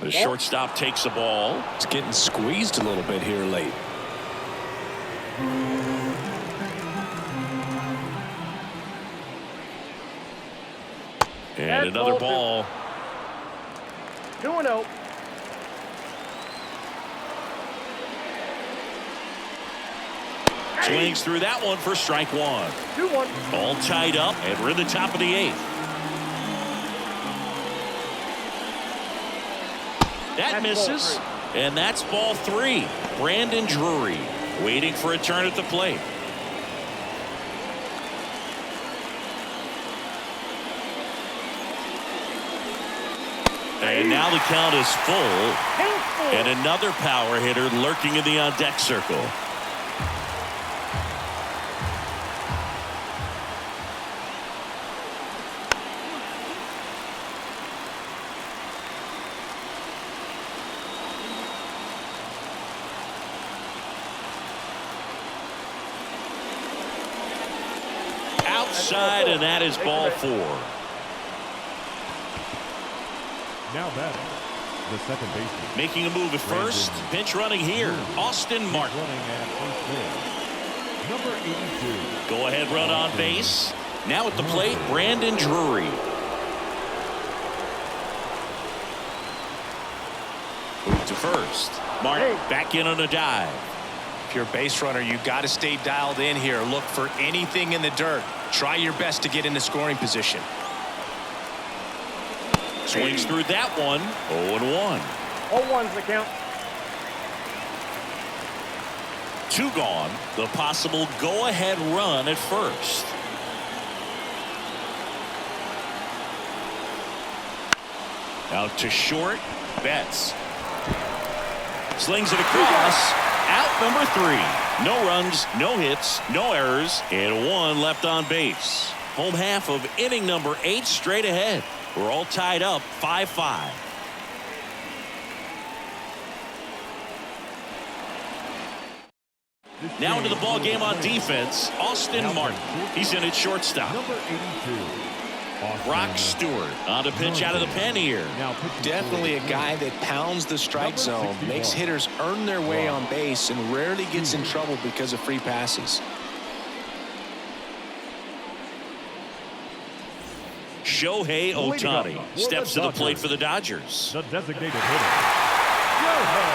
The shortstop takes the ball. It's getting squeezed a little bit here late. And another ball. 2-0. Swings through that one for strike one. 2-1. All tied up, and we're in the top of the eighth. That misses, and that's ball three. Brandon Drury waiting for a turn at the plate. And now the count is full, and another power hitter lurking in the on-deck circle. Outside, and that is ball four. Now batting, the second baseman. Making a move at first. Pinch running here. Austin Martin. Running at first base. Number 82. Go ahead run on base. Now at the plate, Brandon Drury. Move to first. Martin back in on a dive. If you're a base runner, you've got to stay dialed in here. Look for anything in the dirt. Try your best to get into scoring position. Swings through that one. 0-1. 0-1's the count. 2 gone. The possible go-ahead run at first. Out to short. Betts. Slings it across. Out number 3. No runs, no hits, no errors, and 1 left on base. Home half of inning number 8 straight ahead. We're all tied up 5-5. Now into the ball game on defense, Austin Martin. He's in at shortstop. Number 82. Brock Stewart on to pitch out of the pen here. Definitely a guy that pounds the strike zone, makes hitters earn their way on base, and rarely gets in trouble because of free passes. Shohei Ohtani steps to the plate for the Dodgers. The designated hitter, Shohei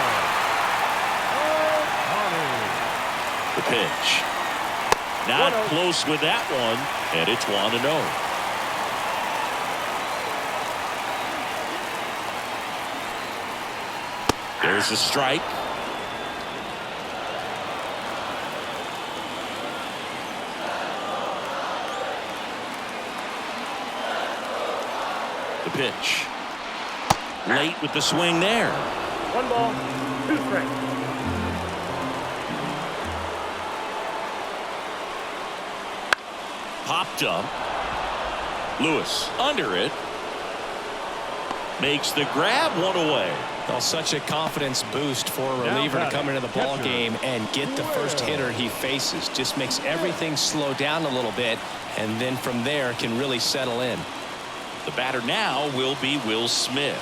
Ohtani. The pitch. Not close with that one, and it's 1-0. There's a strike. The pitch. Late with the swing there. 1 ball, 2 strikes. Popped up. Lewis under it. Makes the grab, 1 away. Well, such a confidence boost for a reliever to come into the ball game and get the first hitter he faces. Just makes everything slow down a little bit, and then from there can really settle in. The batter now will be Will Smith.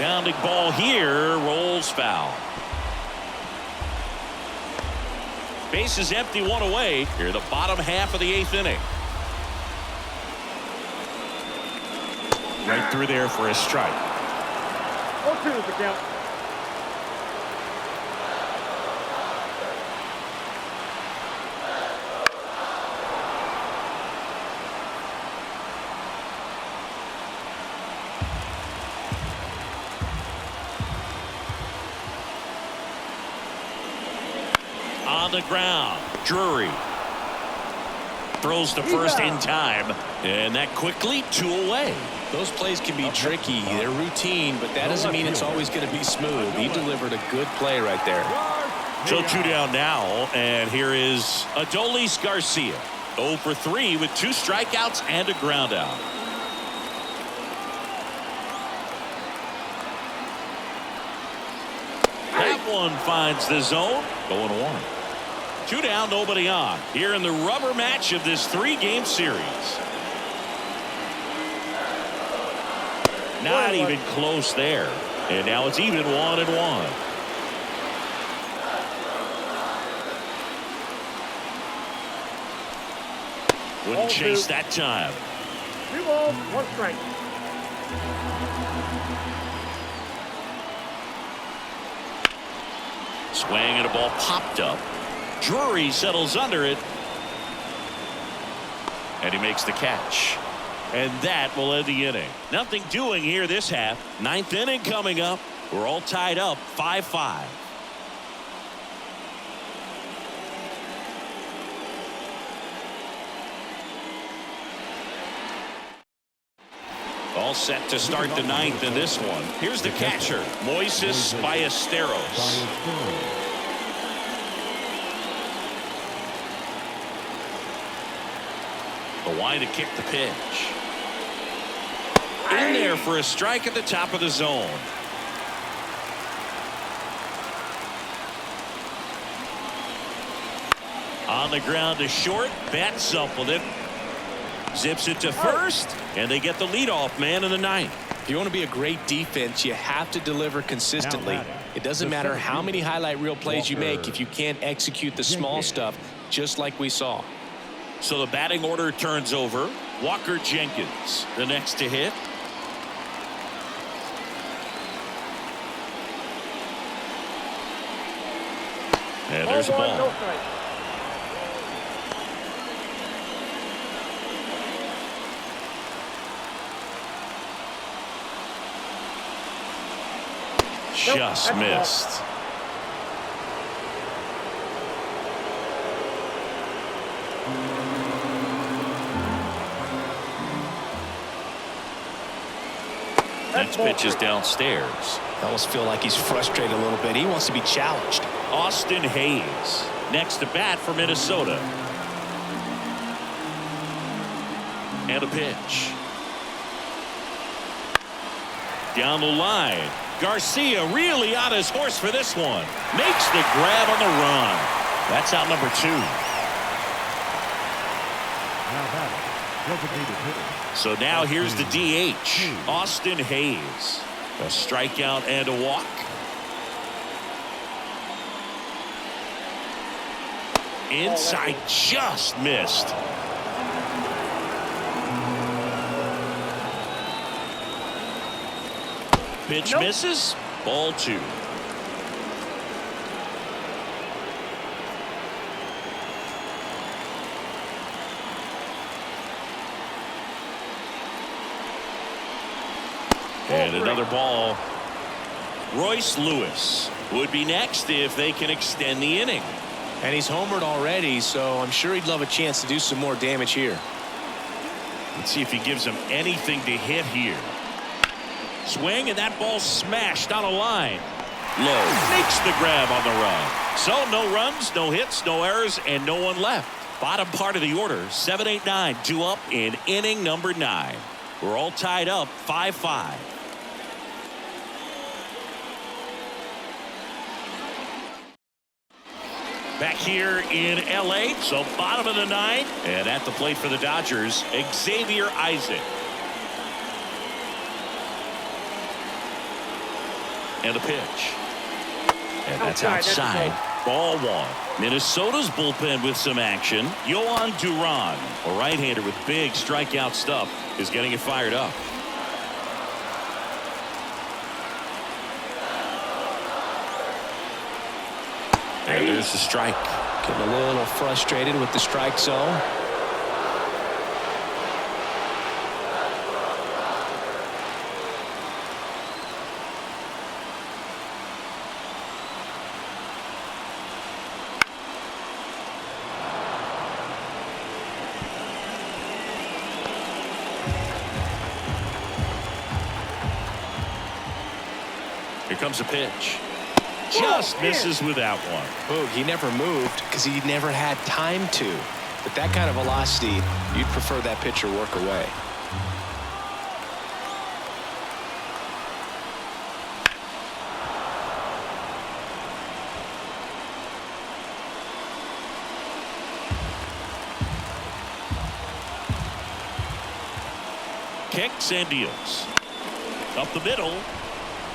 Bounding ball here, rolls foul. Base is empty, 1 away. Here the bottom half of the 8th inning. Right through there for a strike. 0-2 is the count. On the ground, Drury throws to first in time, and that quickly 2 away. Those plays can be tricky. They're routine, but that doesn't mean it's always going to be smooth. He delivered a good play right there. So 2 down now, and here is Adolis Garcia. 0 for 3 with 2 strikeouts and a ground out. That one finds the zone. 0-1. Two down, nobody on. Here in the rubber match of this 3-game series. Not even close there. And now it's even 1-1. Wouldn't chase that time. 2 balls, 1 strike. Swing and a ball popped up. Drury settles under it. And he makes the catch. And that will end the inning. Nothing doing here this half. 9th inning coming up. We're all tied up 5-5. All set to start the 9th in this one. Here's the catcher, Moises Ballesteros. The line to kick the pitch. In there for a strike at the top of the zone. On the ground to short, bats up with it. Zips it to first, and they get the leadoff man in the 9th. If you want to be a great defense, you have to deliver consistently. It doesn't matter how many highlight reel plays you make if you can't execute the small stuff, just like we saw. So the batting order turns over. Walker Jenkins, the next to hit. And there's a ball. No strike. Just missed. Next pitch is downstairs. I almost feel like he's frustrated a little bit. He wants to be challenged. Austin Hayes, next to bat for Minnesota. And a pitch. Down the line. Garcia really on his horse for this one. Makes the grab on the run. That's out number 2. So now here's the DH, Austin Hayes. A strikeout and a walk. Inside, just missed. Pitch misses. Ball 2. And another ball. Royce Lewis would be next if they can extend the inning. And he's homered already, so I'm sure he'd love a chance to do some more damage here. Let's see if he gives him anything to hit here. Swing, and that ball smashed on a line. Low. Makes the grab on the run. So no runs, no hits, no errors, and no one left. Bottom part of the order, 7, 8, 9, 2 up in inning number 9. We're all tied up 5-5. Back here in L.A., so bottom of the 9th. And at the plate for the Dodgers, Xavier Isaac. And a pitch. And that's outside. Ball 1. Minnesota's bullpen with some action. Yohan Duran, a right-hander with big strikeout stuff, is getting it fired up. And there's the strike. Getting a little frustrated with the strike zone. Here comes a pitch. Just misses with that one. Boog, he never moved because he never had time to. But that kind of velocity, you'd prefer that pitcher work away. kicks and deals. Up the middle.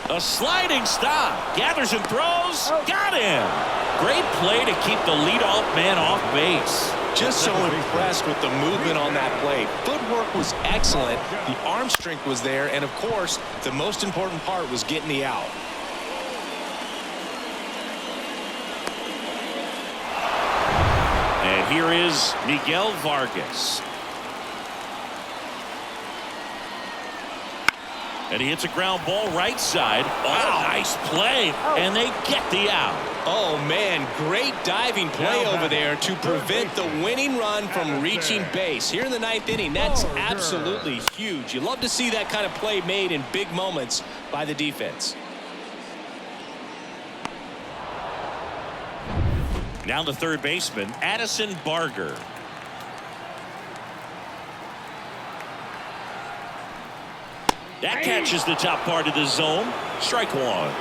A sliding stop. Gathers and throws. Got him. Great play to keep the leadoff man off base. Just so impressed with the movement on that play. Footwork was excellent. The arm strength was there. And, of course, the most important part was getting the out. And here is Miguel Vargas. And he hits a ground ball right side. Oh, nice play. And they get the out. Oh, man, great diving play over there to prevent the winning run from reaching base. Here in the ninth inning, that's absolutely huge. You love to see that kind of play made in big moments by the defense. Now the third baseman, Addison Barger. That catches the top part of the zone. Strike one.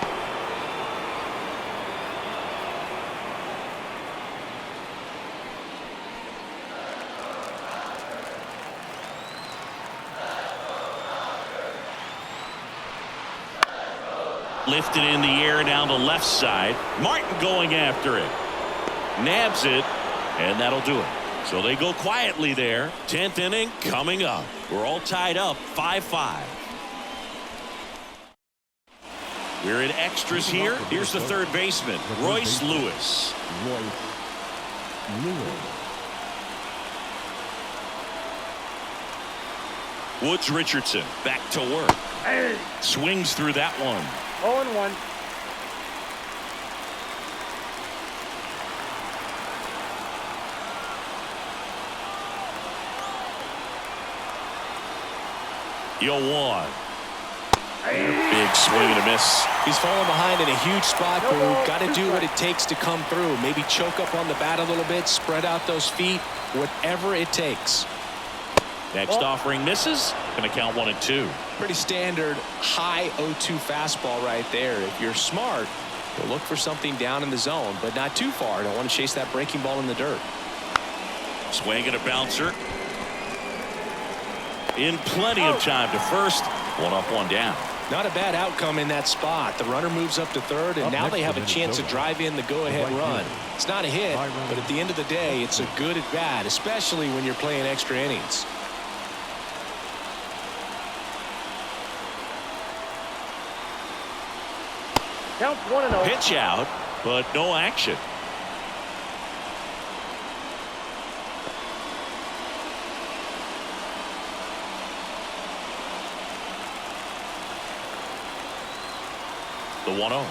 Lifted in the air down the left side. Martin going after it. Nabs it, and that'll do it. So they go quietly there. 10th inning coming up. We're all tied up 5-5. We're in extras here. Here's the third baseman, Royce Lewis. Woods Richardson back to work. Swings through that one. 0-1. Yo, one. Big swing and a miss. He's falling behind in a huge spot, Boo. Got to do what it takes to come through. Maybe choke up on the bat a little bit, spread out those feet, whatever it takes. Next offering misses. Going to count 1-2. Pretty standard high 0-2 fastball right there. If you're smart, you'll look for something down in the zone, but not too far. Don't want to chase that breaking ball in the dirt. Swing and a bouncer. In plenty of time to first. One up, one down. Not a bad outcome in that spot. The runner moves up to third, and now they have a chance to drive in the go-ahead run. It's not a hit, but at the end of the day, it's a good at bat, especially when you're playing extra innings. Count 1-0. Pitch out, but no action. The 1-0.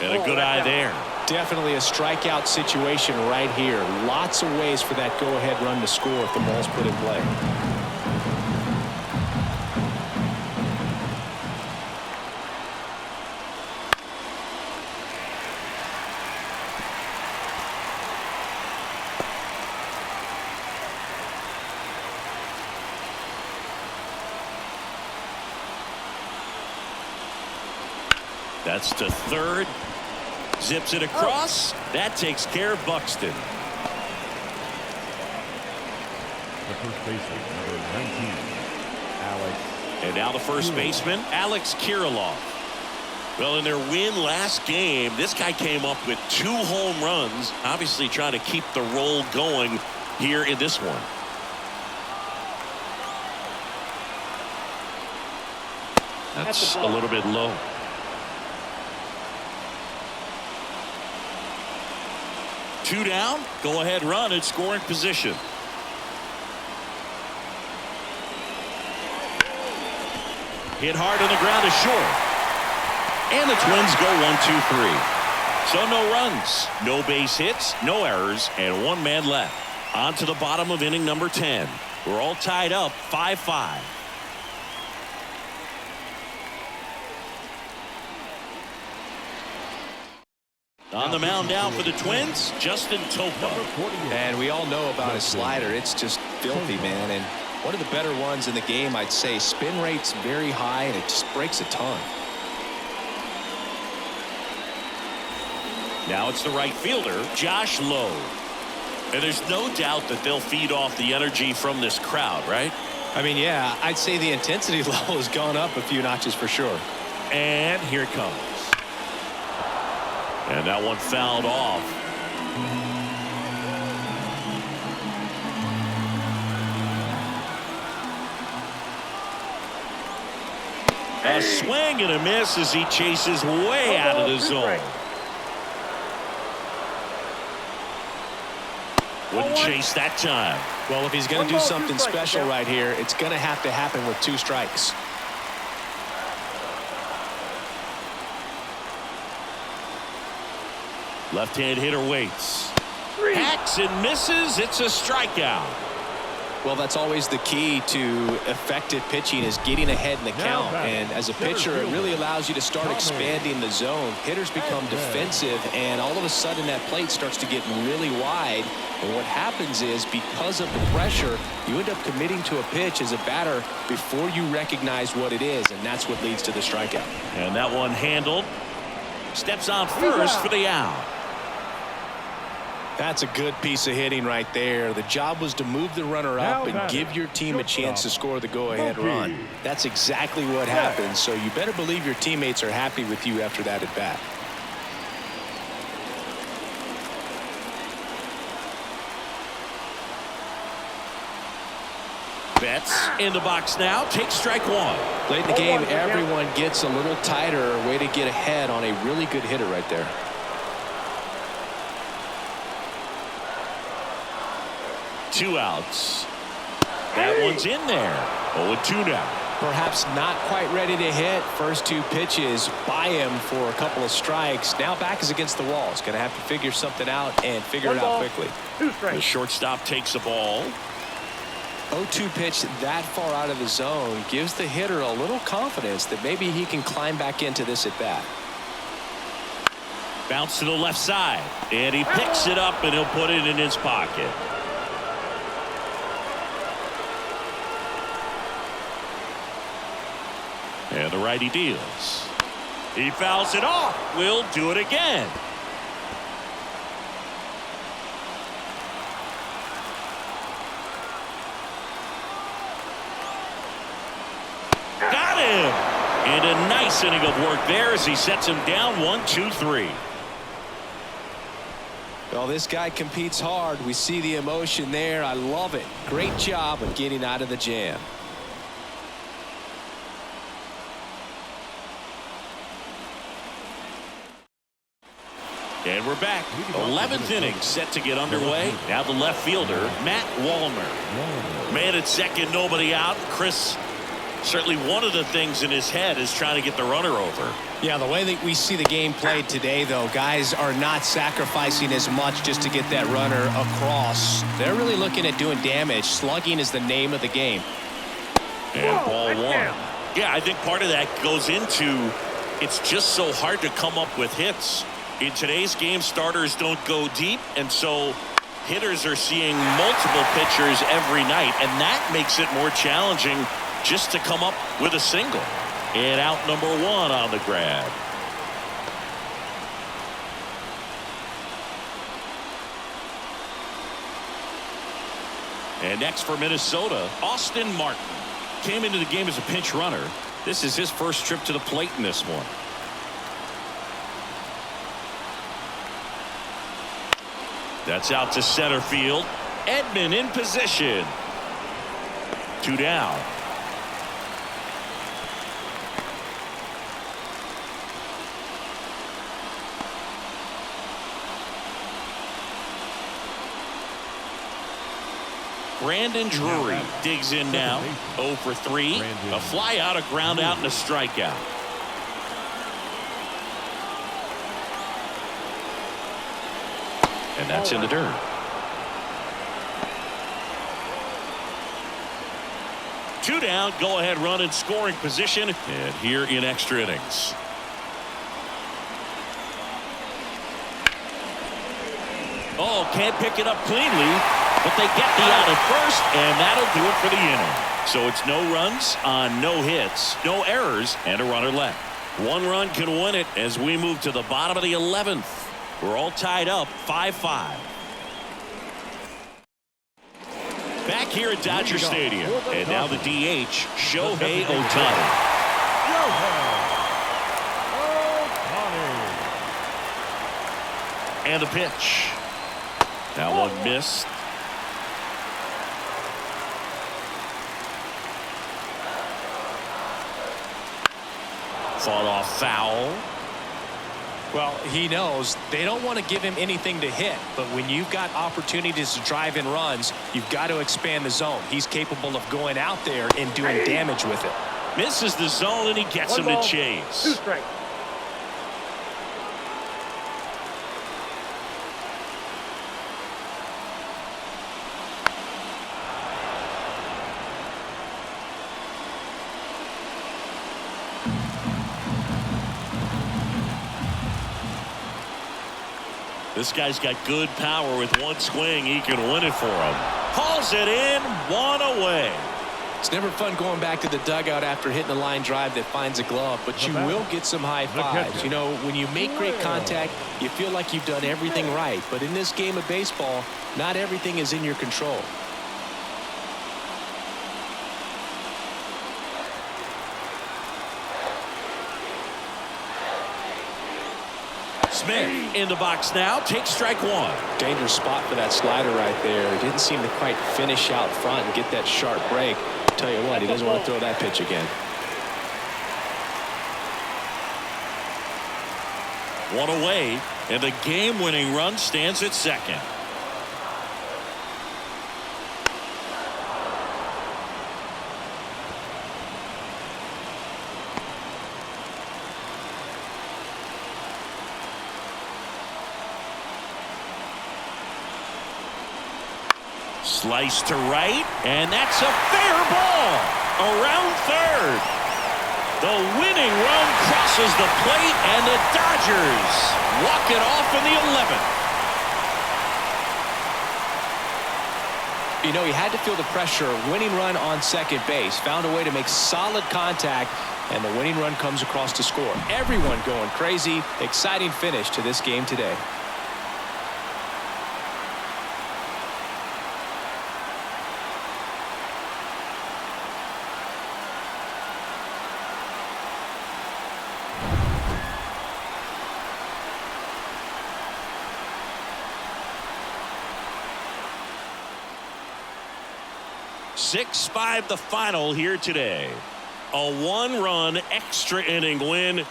And a good eye there. Definitely a strikeout situation right here. Lots of ways for that go-ahead run to score if the ball's put in play. That's to third. Zips it across. That takes care of Buxton. The first baseman, number 19, Alex. And now the first baseman, Alex Kirilloff. Well, in their win last game, this guy came up with 2 home runs, obviously trying to keep the roll going here in this one. That's a little bit low. Two down, go ahead run in scoring position. Hit hard on the ground is short. And the Twins go 1-2-3. So no runs, no base hits, no errors, and 1 man left. On to the bottom of inning number 10. We're all tied up 5-5. On the mound now for the Twins, Justin Topa. And we all know about his slider. It's just filthy, man. And one of the better ones in the game, I'd say. Spin rate's very high, and it just breaks a ton. Now it's the right fielder, Josh Lowe. And there's no doubt that they'll feed off the energy from this crowd, right? I mean, yeah, I'd say the intensity level has gone up a few notches for sure. And here it comes. And that one fouled off. A swing and a miss as he chases way out of the zone. Wouldn't chase that time. Well, if he's going to do something special right here, it's going to have to happen with 2 strikes. Left-hand hitter waits. Hacks and misses. It's a strikeout. Well, that's always the key to effective pitching, is getting ahead in the count. And as a pitcher, it really allows you to start expanding the zone. Hitters become defensive, and all of a sudden that plate starts to get really wide. And what happens is, because of the pressure, you end up committing to a pitch as a batter before you recognize what it is, and that's what leads to the strikeout. And that one handled. Steps on first for the out. That's a good piece of hitting right there. The job was to move the runner up and give your team a chance to score the go-ahead run. That's exactly what happened, so you better believe your teammates are happy with you after that at bat. Betts in the box now. Takes strike 1. Late in the game, everyone gets a little tighter. Way to get ahead on a really good hitter right there. Two outs. That one's in there. 0-2 now. Perhaps not quite ready to hit. First 2 pitches by him for a couple of strikes. Now back is against the wall. He's going to have to figure something out and figure it out quickly. The shortstop takes the ball. 0-2 pitch that far out of the zone gives the hitter a little confidence that maybe he can climb back into this at bat. Bounce to the left side, and he picks it up and he'll put it in his pocket. And the righty deals. He fouls it off. We'll do it again. Got him. And a nice inning of work there as he sets him down 1-2-3. Well, this guy competes hard. We see the emotion there. I love it. Great job of getting out of the jam. And we're back. 11th inning set to get underway. Now the left fielder, Matt Wallner. Man at second, nobody out. Chris, certainly one of the things in his head is trying to get the runner over. Yeah, the way that we see the game played today, though, guys are not sacrificing as much just to get that runner across. They're really looking at doing damage. Slugging is the name of the game. And ball 1. Yeah, I think part of that goes into it's just so hard to come up with hits. In today's game, starters don't go deep, and so hitters are seeing multiple pitchers every night, and that makes it more challenging just to come up with a single. And out number 1 on the grab. And next for Minnesota, Austin Martin. Came into the game as a pinch runner. This is his first trip to the plate in this one. That's out to center field. Edman in position. 2 down. Brandon Drury digs in now. 0 for 3. A fly out, a ground out, and a strikeout. And that's in the dirt. Two down, go ahead run in scoring position, and here in extra innings. Oh, can't pick it up cleanly, but they get the out at first, and that'll do it for the inning. So it's no runs on no hits, no errors, and a runner left. 1 run can win it as we move to the bottom of the 11th. We're all tied up 5-5. Back here at Dodger Stadium. And now the DH, Shohei Ohtani. Shohei Ohtani. And the pitch. That one missed. Fought off foul. Well, he knows they don't want to give him anything to hit, but when you've got opportunities to drive in runs, you've got to expand the zone. He's capable of going out there and doing damage with it. Misses the zone, and he gets him to chase. 2 strikes. This guy's got good power. With one swing, he can win it for him. Hauls it in, 1 away. It's never fun going back to the dugout after hitting a line drive that finds a glove, but you will get some high fives. You know, when you make great contact, you feel like you've done everything right. But in this game of baseball, not everything is in your control. Smith in the box now. Takes strike 1. Dangerous spot for that slider right there. Didn't seem to quite finish out front and get that sharp break. Tell you what, he doesn't want to throw that pitch again. 1 away, and the game-winning run stands at second. Slice to right, and that's a fair ball. Around third. The winning run crosses the plate, and the Dodgers walk it off in the 11th. You know, he had to feel the pressure. Winning run on second base. Found a way to make solid contact, and the winning run comes across to score. Everyone going crazy. Exciting finish to this game today. Six-5 the final here today. A 1-run extra inning win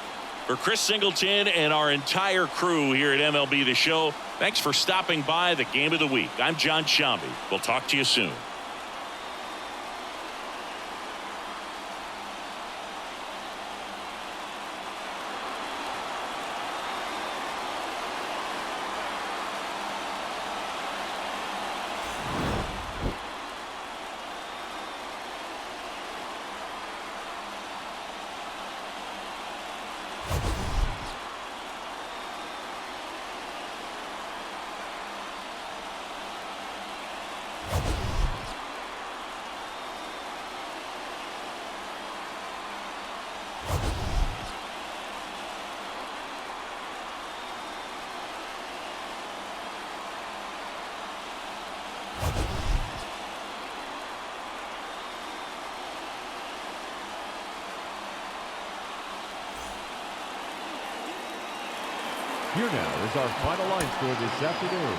for Chris Singleton and our entire crew here at MLB The Show. Thanks for stopping by the Game of the Week. I'm John Shambi. We'll talk to you soon. Here now is our final line score this afternoon.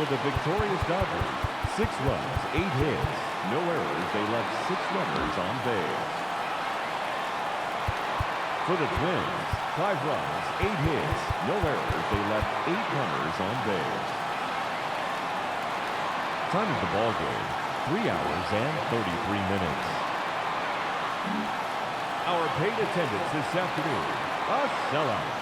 For the victorious Dodgers, 6 runs, 8 hits, no errors. They left 6 runners on base. For the Twins, 5 runs, 8 hits, no errors. They left 8 runners on base. Time of the ball game, 3 hours and 33 minutes. Our paid attendance this afternoon, a sellout.